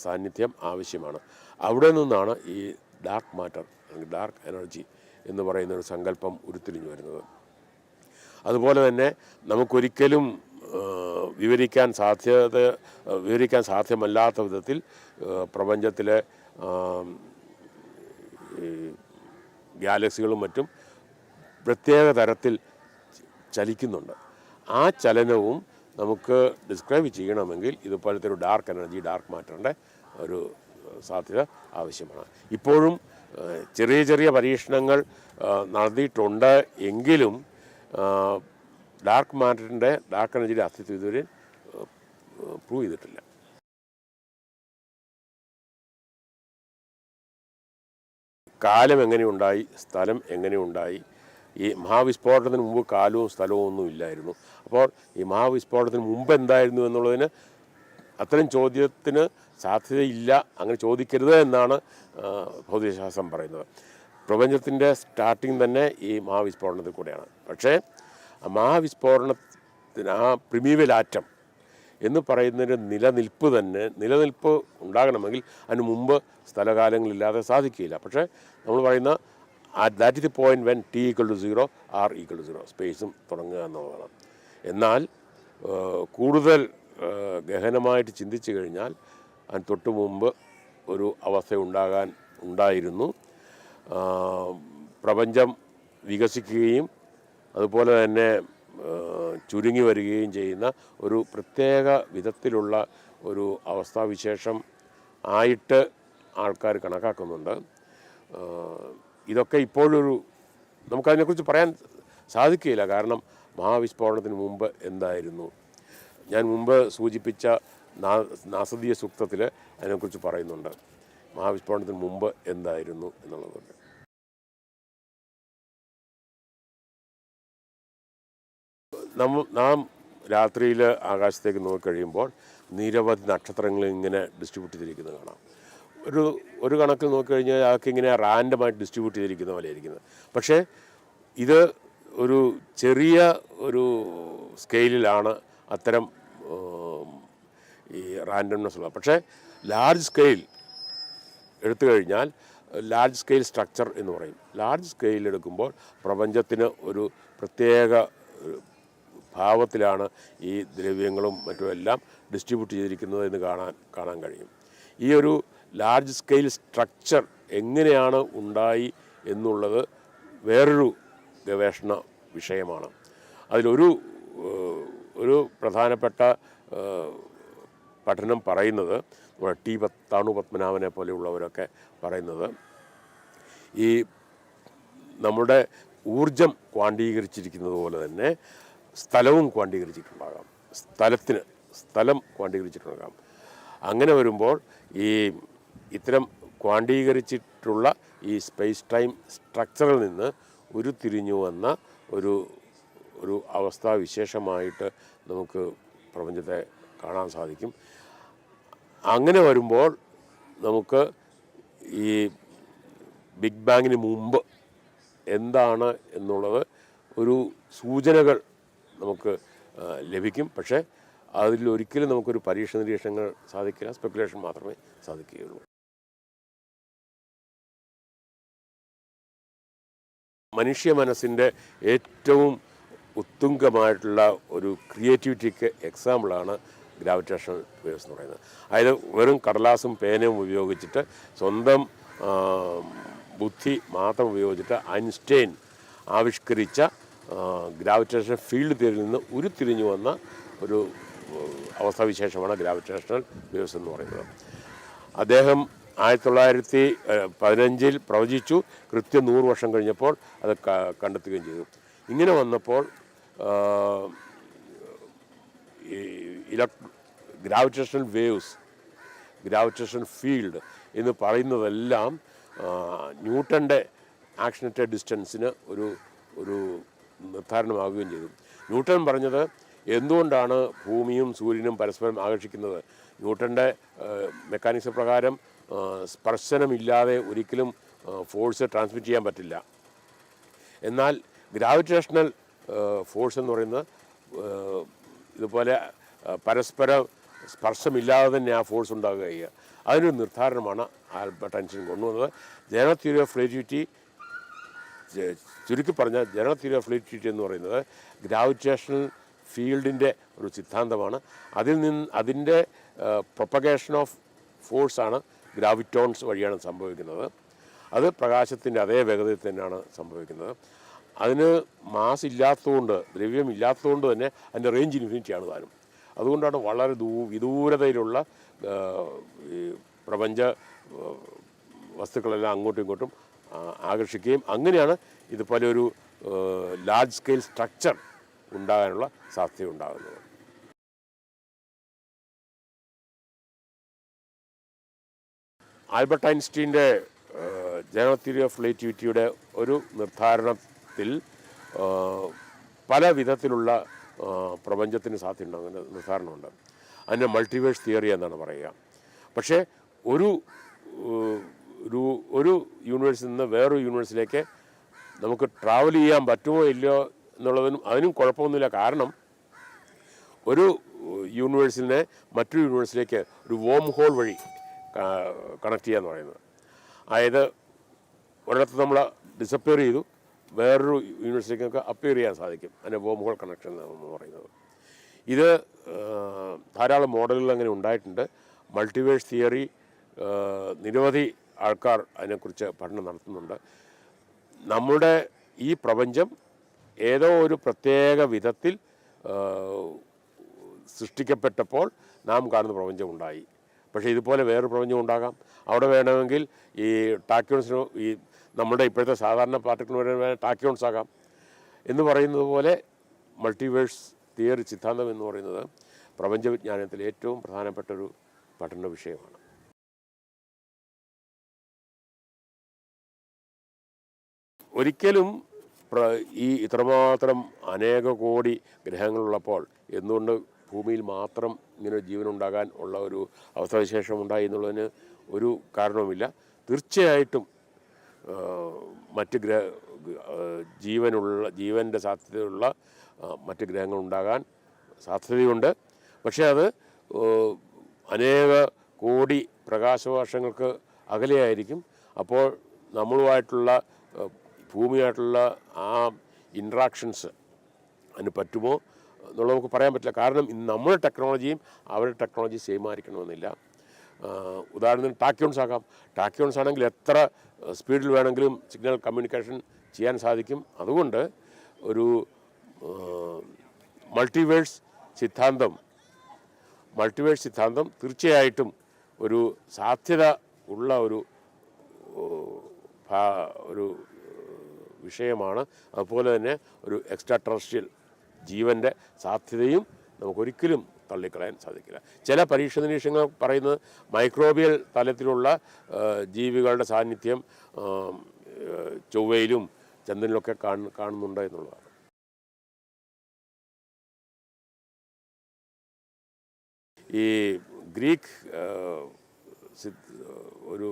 സാന്നിധ്യം ആവശ്യമാണ്. അവിടെ നിന്നാണ് ഈ ഡാർക്ക് മാറ്റർ അല്ലെങ്കിൽ ഡാർക്ക് എനർജി എന്ന് പറയുന്ന ഒരു സങ്കല്പം ഉരുത്തിരിഞ്ഞു വരുന്നത്. അതുപോലെ തന്നെ നമുക്കൊരിക്കലും വിവരിക്കാൻ സാധ്യമല്ലാത്ത വിധത്തിൽ പ്രപഞ്ചത്തിലെ ഗാലക്സികളും മറ്റും പ്രത്യേക തരത്തിൽ ചലിക്കുന്നുണ്ട്. ആ ചലനവും നമുക്ക് ഡിസ്ക്രൈബ് ചെയ്യണമെങ്കിൽ ഇതുപോലത്തെ ഒരു ഡാർക്ക് എനർജി, ഡാർക്ക് മാറ്ററിൻ്റെ ഒരു സാധ്യത ആവശ്യമാണ്. ഇപ്പോഴും ചെറിയ പരീക്ഷണങ്ങൾ നടത്തിയിട്ടുണ്ട് എങ്കിലും ഡാർക്ക് മാറ്ററിൻ്റെ, ഡാർക്ക് എനർജിയുടെ അസ്തിത്വം ഇതുവരെ പ്രൂവ് ചെയ്തിട്ടില്ല. കാലം എങ്ങനെയുണ്ടായി, സ്ഥലം എങ്ങനെയുണ്ടായി? ഈ മഹാവിസ്ഫോടനത്തിന് മുമ്പ് കാലവും സ്ഥലവും ഒന്നും ഇല്ലായിരുന്നു. അപ്പോൾ ഈ മഹാവിസ്ഫോടനത്തിന് മുമ്പ് എന്തായിരുന്നു എന്നുള്ളതിന് അത്തരം ചോദ്യത്തിന് സാധ്യതയില്ല, അങ്ങനെ ചോദിക്കരുത് എന്നാണ് ഭൗതികശാസ്ത്രം പറയുന്നത്. പ്രപഞ്ചത്തിൻ്റെ സ്റ്റാർട്ടിങ് തന്നെ ഈ മഹാവിസ്ഫോടനത്തിൽ കൂടെയാണ്. പക്ഷേ മഹാവിസ്ഫോടനത്തിന് ആ പ്രിമീവൽ ആറ്റം എന്ന് പറയുന്നതിൻ്റെ നിലനിൽപ്പ് ഉണ്ടാകണമെങ്കിൽ അതിന് മുമ്പ് സ്ഥലകാലങ്ങളില്ലാതെ സാധിക്കില്ല. പക്ഷേ നമ്മൾ പറയുന്ന that is the point when T = 0 R = 0 സ്പേസും തുടങ്ങുക എന്നുള്ളതാണ്. എന്നാൽ കൂടുതൽ ഗഹനമായിട്ട് ചിന്തിച്ചു കഴിഞ്ഞാൽ അതിന് തൊട്ട് മുമ്പ് ഒരു അവസ്ഥ ഉണ്ടായിരുന്നു. പ്രപഞ്ചം വികസിക്കുകയും അതുപോലെ തന്നെ ചുരുങ്ങി വരികയും ചെയ്യുന്ന ഒരു പ്രത്യേക വിധത്തിലുള്ള ഒരു അവസ്ഥാവിശേഷം ആയിട്ട് ആൾക്കാർ കണക്കാക്കുന്നുണ്ട്. ഇതൊക്കെ ഇപ്പോഴൊരു നമുക്കതിനെക്കുറിച്ച് പറയാൻ സാധിക്കുകയില്ല. കാരണം മഹാവിസ്ഫോടനത്തിന് മുമ്പ് എന്തായിരുന്നു? ഞാൻ മുമ്പ് സൂചിപ്പിച്ച നാസദീയ സൂക്തത്തിൽ അതിനെക്കുറിച്ച് പറയുന്നുണ്ട്, മഹാവിസ്ഫോടനത്തിന് മുമ്പ് എന്തായിരുന്നു എന്നുള്ളതൊക്കെ. നാം രാത്രിയിൽ ആകാശത്തേക്ക് നോക്കിക്കഴിയുമ്പോൾ നിരവധി നക്ഷത്രങ്ങൾ ഇങ്ങനെ ഡിസ്ട്രിബ്യൂട്ട് ചെയ്തിരിക്കുന്നത് കാണാം. ഒരു കണക്കിൽ നോക്കിക്കഴിഞ്ഞാൽ അതൊക്കെ ഇങ്ങനെ റാൻഡമായിട്ട് ഡിസ്ട്രിബ്യൂട്ട് ചെയ്തിരിക്കുന്ന പോലെ ഇരിക്കുന്നത്. പക്ഷേ ഇത് ഒരു ചെറിയ ഒരു സ്കെയിലിലാണ് അത്തരം ഈ റാൻഡംനെസ് ഉള്ളത്. പക്ഷേ ലാർജ് സ്കെയിൽ എടുത്തു കഴിഞ്ഞാൽ ലാർജ് സ്കെയിൽ സ്ട്രക്ചർ എന്ന് പറയും. ലാർജ് സ്കെയിൽ എടുക്കുമ്പോൾ പ്രപഞ്ചത്തിന് ഒരു പ്രത്യേക ഭാവത്തിലാണ് ഈ ദ്രവ്യങ്ങളും മറ്റുമെല്ലാം ഡിസ്ട്രിബ്യൂട്ട് ചെയ്തിരിക്കുന്നത് എന്ന് കാണാൻ കഴിയും. ഈ ഒരു ലാർജ് സ്കെയിൽ സ്ട്രക്ചർ എങ്ങനെയാണ് ഉണ്ടായി എന്നുള്ളത് വേറൊരു ഗവേഷണ വിഷയമാണ്. അതിലൊരു പ്രധാനപ്പെട്ട പഠനം പറയുന്നത് താണു പത്മനാഭനെ പോലെയുള്ളവരൊക്കെ പറയുന്നത് ഈ നമ്മുടെ ഊർജം ക്വാണ്ടീകരിച്ചിരിക്കുന്നത് പോലെ തന്നെ സ്ഥലവും ക്വാണ്ടീകരിച്ചിട്ടുണ്ടാകാം. സ്ഥലം ക്വാണ്ടീകരിച്ചിട്ടുണ്ടാകാം. അങ്ങനെ വരുമ്പോൾ ഇത്തരം ക്വാണ്ടീകരിച്ചിട്ടുള്ള ഈ സ്പേസ് ടൈം സ്ട്രക്ചറിൽ നിന്ന് ഉരുത്തിരിഞ്ഞു വന്ന ഒരു അവസ്ഥാവിശേഷമായിട്ട് നമുക്ക് പ്രപഞ്ചത്തെ കാണാൻ സാധിക്കും. അങ്ങനെ വരുമ്പോൾ നമുക്ക് ഈ ബിഗ് ബാങ്ങിന് മുമ്പ് എന്താണ് എന്നുള്ളത് ഒരു സൂചനകൾ നമുക്ക് ലഭിക്കും. പക്ഷേ അതിലൊരിക്കലും നമുക്കൊരു പരീക്ഷ നിരീക്ഷണങ്ങൾ സാധിക്കില്ല, സ്പെക്കുലേഷൻ മാത്രമേ സാധിക്കുകയുള്ളൂ. മനുഷ്യ മനസ്സിൻ്റെ ഏറ്റവും ഉത്തുംഗമായിട്ടുള്ള ഒരു ക്രിയേറ്റിവിറ്റിക്ക് എക്സാമ്പിളാണ് ഗ്രാവിറ്റേഷണൽ വേവ്സ് എന്ന് പറയുന്നത്. അതായത് വെറും കടലാസും പേനയും ഉപയോഗിച്ചിട്ട് സ്വന്തം ബുദ്ധി മാത്രം ഉപയോഗിച്ചിട്ട് ഐൻസ്റ്റൈൻ ആവിഷ്കരിച്ച ഗ്രാവിറ്റേഷൻ ഫീൽഡ് തിയറിയിൽ നിന്ന് ഉരുത്തിരിഞ്ഞു വന്ന ഒരു അവസ്ഥാവിശേഷമാണ് ഗ്രാവിറ്റേഷണൽ വേവ്സ് എന്ന് പറയുന്നത്. അദ്ദേഹം 1915 പ്രവചിച്ചു. കൃത്യം 100 വർഷം കഴിഞ്ഞപ്പോൾ അത് കണ്ടെത്തുകയും ചെയ്തു. ഇങ്ങനെ വന്നപ്പോൾ ഗ്രാവിറ്റേഷണൽ വേവ്സ്, ഗ്രാവിറ്റേഷണൽ ഫീൽഡ് എന്ന് പറയുന്നതെല്ലാം ന്യൂട്ടൻ്റെ ആക്ഷനറ്റഡ് ഡിസ്റ്റൻസിന് ഒരു നിർദ്ധാരണമാവുകയും ചെയ്തു. ന്യൂട്ടൺ പറഞ്ഞത് എന്തുകൊണ്ടാണ് ഭൂമിയും സൂര്യനും പരസ്പരം ആകർഷിക്കുന്നത്? ന്യൂട്ടൻ്റെ മെക്കാനിക്സ് പ്രകാരം സ്പർശനമില്ലാതെ ഒരിക്കലും ഫോഴ്സ് ട്രാൻസ്മിറ്റ് ചെയ്യാൻ പറ്റില്ല. എന്നാൽ ഗ്രാവിറ്റേഷണൽ ഫോഴ്സ് എന്ന് പറയുന്നത് ഇതുപോലെ പരസ്പര സ്പർശമില്ലാതെ തന്നെ ആ ഫോഴ്സ് ഉണ്ടാകുക ചെയ്യുക. അതിനൊരു നിർദ്ധാരണമാണ് ആൽബർട്ട് ഐൻസ്റ്റൈൻ കൊണ്ടുവന്നത്. ജനറൽ തിയറി ഓഫ് റിലേറ്റിവിറ്റി, ചുരുക്കി പറഞ്ഞാൽ ജനറൽ തിയറി ഓഫ് റിലേറ്റിവിറ്റി എന്ന് പറയുന്നത് ഗ്രാവിറ്റേഷണൽ ഫീൽഡിൻ്റെ ഒരു സിദ്ധാന്തമാണ്. അതിൻ്റെ പ്രൊപ്പഗേഷൻ ഓഫ് ഫോഴ്സാണ് ഗ്രാവിറ്റോൺസ് വഴിയാണ് സംഭവിക്കുന്നത്. അത് പ്രകാശത്തിൻ്റെ അതേ വേഗതയിൽ തന്നെയാണ് സംഭവിക്കുന്നത്. അതിന് മാസ് ഇല്ലാത്തതുകൊണ്ട്, ദ്രവ്യമില്ലാത്തതുകൊണ്ട് തന്നെ അതിൻ്റെ റേഞ്ച് ഇൻഫിനിറ്റിയാണ് താനും. അതുകൊണ്ടാണ് വളരെ വിദൂരതയിലുള്ള ഈ പ്രപഞ്ച വസ്തുക്കളെല്ലാം അങ്ങോട്ടും ഇങ്ങോട്ടും ആകർഷിക്കുകയും അങ്ങനെയാണ് ഇതുപോലെ ഒരു ലാർജ് സ്കെയിൽ സ്ട്രക്ചർ ഉണ്ടാകാനുള്ള സാധ്യത ഉണ്ടാകുന്നത്. ആൽബർട്ട് ഐൻസ്റ്റീൻ്റെ ജനറൽ തിയറി ഓഫ് റിലേറ്റിവിറ്റിയുടെ ഒരു നിർദ്ധാരണത്തിൽ പല വിധത്തിലുള്ള പ്രപഞ്ചത്തിന് സാധ്യത ഉണ്ടാകുന്ന നിർദ്ധാരണമുണ്ട്. അതിന് മൾട്ടിവേഴ്സ് തിയറി എന്നാണ് പറയുക. പക്ഷേ ഒരു യൂണിവേഴ്സിൽ നിന്ന് വേറൊരു യൂണിവേഴ്സിലേക്ക് നമുക്ക് ട്രാവൽ ചെയ്യാൻ പറ്റുമോ ഇല്ലയോ അതിനും കുഴപ്പമൊന്നുമില്ല. കാരണം ഒരു യൂണിവേഴ്സിനെ മറ്റൊരു യൂണിവേഴ്സിലേക്ക് ഒരു വോം ഹോൾ വഴി കണക്ട് ചെയ്യുക എന്ന് പറയുന്നത്. അതായത് ഒരിടത്ത് നമ്മൾ ഡിസപ്പിയർ ചെയ്തു, വേറൊരു യൂണിവേഴ്സിലേക്ക് നമുക്ക് അപ്പിയർ ചെയ്യാൻ സാധിക്കും. അതിൻ്റെ വോം ഹോൾ കണക്ഷൻ എന്ന് പറയുന്നത്. ഇത് ധാരാളം മോഡലുകൾ അങ്ങനെ ഉണ്ടായിട്ടുണ്ട്. മൾട്ടിവേഴ്സ് തിയറി നിരവധി ആൾക്കാർ അതിനെക്കുറിച്ച് പഠനം നടത്തുന്നുണ്ട്. നമ്മുടെ ഈ പ്രപഞ്ചം ഏതോ ഒരു പ്രത്യേക വിധത്തിൽ സൃഷ്ടിക്കപ്പെട്ടപ്പോൾ നാം കാണുന്ന പ്രപഞ്ചം ഉണ്ടായി. പക്ഷേ ഇതുപോലെ വേറൊരു പ്രപഞ്ചം ഉണ്ടാകാം. അവിടെ വേണമെങ്കിൽ ഈ ടാക്യോൺസിന്, ഈ നമ്മുടെ ഇപ്പോഴത്തെ സാധാരണ പാർട്ടിക്കിളിന് വേണമെങ്കിൽ ടാക്യോൺസ് ആകാം എന്ന് പറയുന്നത് പോലെ മൾട്ടിവേഴ്സ് തിയറി സിദ്ധാന്തം എന്ന് പറയുന്നത് പ്രപഞ്ചവിജ്ഞാനത്തിൽ ഏറ്റവും പ്രധാനപ്പെട്ടൊരു പഠന വിഷയമാണ്. ഒരിക്കലും ഈ ഇത്രമാത്രം അനേക കോടി ഗ്രഹങ്ങളുള്ളപ്പോൾ എന്തുകൊണ്ട് ഭൂമിയിൽ മാത്രം ഇങ്ങനെ ജീവനുണ്ടാകാൻ ഉള്ള ഒരു അവസ്ഥാവിശേഷം ഉണ്ടായി എന്നുള്ളതിന് ഒരു കാരണവുമില്ല. തീർച്ചയായിട്ടും മറ്റ് ജീവൻ്റെ സാധ്യതയുള്ള മറ്റ് ഗ്രഹങ്ങളുണ്ടാകാൻ സാധ്യതയുണ്ട്. പക്ഷേ അത് അനേക കോടി പ്രകാശവർഷങ്ങൾക്ക് അകലെയായിരിക്കും. അപ്പോൾ നമ്മളുമായിട്ടുള്ള ഭൂമിയായിട്ടുള്ള ആ ഇൻട്രാക്ഷൻസ് അതിന് പറ്റുമോ എന്നുള്ളത് നമുക്ക് പറയാൻ പറ്റില്ല. കാരണം നമ്മുടെ ടെക്നോളജിയും അവരുടെ ടെക്നോളജി സെയിം ആയിരിക്കണമെന്നില്ല. ഉദാഹരണത്തിന് ടാക്യോൺസ് ആകാം. ടാക്യോൺസ് ആണെങ്കിൽ എത്ര സ്പീഡിൽ വേണമെങ്കിലും സിഗ്നൽ കമ്മ്യൂണിക്കേഷൻ ചെയ്യാൻ സാധിക്കും. അതുകൊണ്ട് ഒരു മൾട്ടിവേഴ്സ് സിദ്ധാന്തം തീർച്ചയായിട്ടും ഒരു സാധ്യത ഉള്ള ഒരു വിഷയമാണ്. അതുപോലെ തന്നെ ഒരു എക്സ്ട്രാ ടെറസ്ട്രിയൽ ജീവൻ്റെ സാധ്യതയും നമുക്കൊരിക്കലും തള്ളിക്കളയാൻ സാധിക്കില്ല. ചില പരീക്ഷ നിരീക്ഷണങ്ങൾ പറയുന്നത് മൈക്രോബിയൽ തലത്തിലുള്ള ജീവികളുടെ സാന്നിധ്യം ചൊവ്വയിലും ചന്ദ്രനിലൊക്കെ കാണുന്നുണ്ട് എന്നുള്ളതാണ്. ഈ ഗ്രീക്ക് ഒരു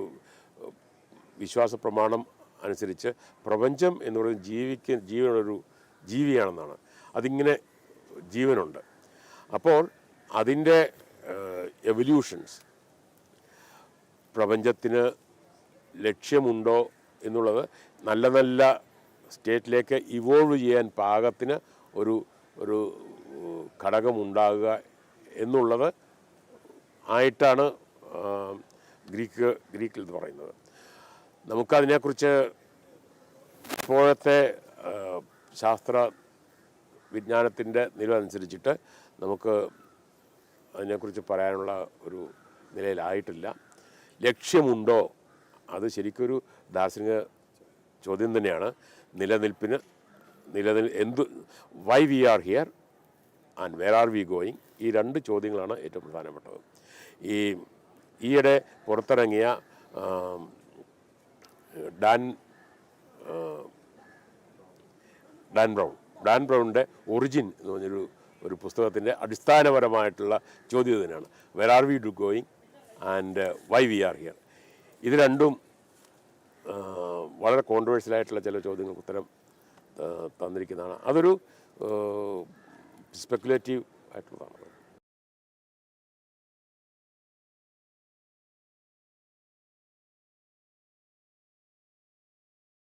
വിശ്വാസ പ്രമാണം അനുസരിച്ച് പ്രപഞ്ചം എന്ന് പറയുന്നത് ജീവനൊരു ജീവിയാണെന്നാണ്. അതിങ്ങനെ ജീവനുണ്ട്. അപ്പോൾ അതിൻ്റെ എവല്യൂഷൻസ്, പ്രപഞ്ചത്തിന് ലക്ഷ്യമുണ്ടോ എന്നുള്ളത് നല്ല നല്ല സ്റ്റേറ്റിലേക്ക് ഇവോൾവ് ചെയ്യാൻ പാകത്തിന് ഒരു ഘടകമുണ്ടാകുക എന്നുള്ളത് ആയിട്ടാണ് ഗ്രീക്കിൽ ഇത് പറയുന്നത്. നമുക്കതിനെക്കുറിച്ച് ഇപ്പോഴത്തെ ശാസ്ത്ര വിജ്ഞാനത്തിൻ്റെ നിലവനുസരിച്ചിട്ട് നമുക്ക് അതിനെക്കുറിച്ച് പറയാനുള്ള ഒരു നിലയിലായിട്ടില്ല. ലക്ഷ്യമുണ്ടോ? അത് ശരിക്കൊരു ദാർശനിക ചോദ്യം തന്നെയാണ്. Why we are here and where are we going, ഈ രണ്ട് ചോദ്യങ്ങളാണ് ഏറ്റവും പ്രധാനപ്പെട്ടത്. ഈയിടെ പുറത്തിറങ്ങിയ ഡാൻ ബ്രൗണിൻ്റെ ഒറിജിൻ എന്ന് പറഞ്ഞൊരു പുസ്തകത്തിൻ്റെ അടിസ്ഥാനപരമായിട്ടുള്ള ചോദ്യം തന്നെയാണ് where are we going and why we are here. ഇത് രണ്ടും വളരെ കോൺട്രവേഴ്ഷ്യലായിട്ടുള്ള ചില ചോദ്യങ്ങൾക്ക് ഉത്തരം തന്നിരിക്കുന്നതാണ്. അതൊരു സ്പെക്കുലേറ്റീവ് ആയിട്ടുള്ളതാണ്.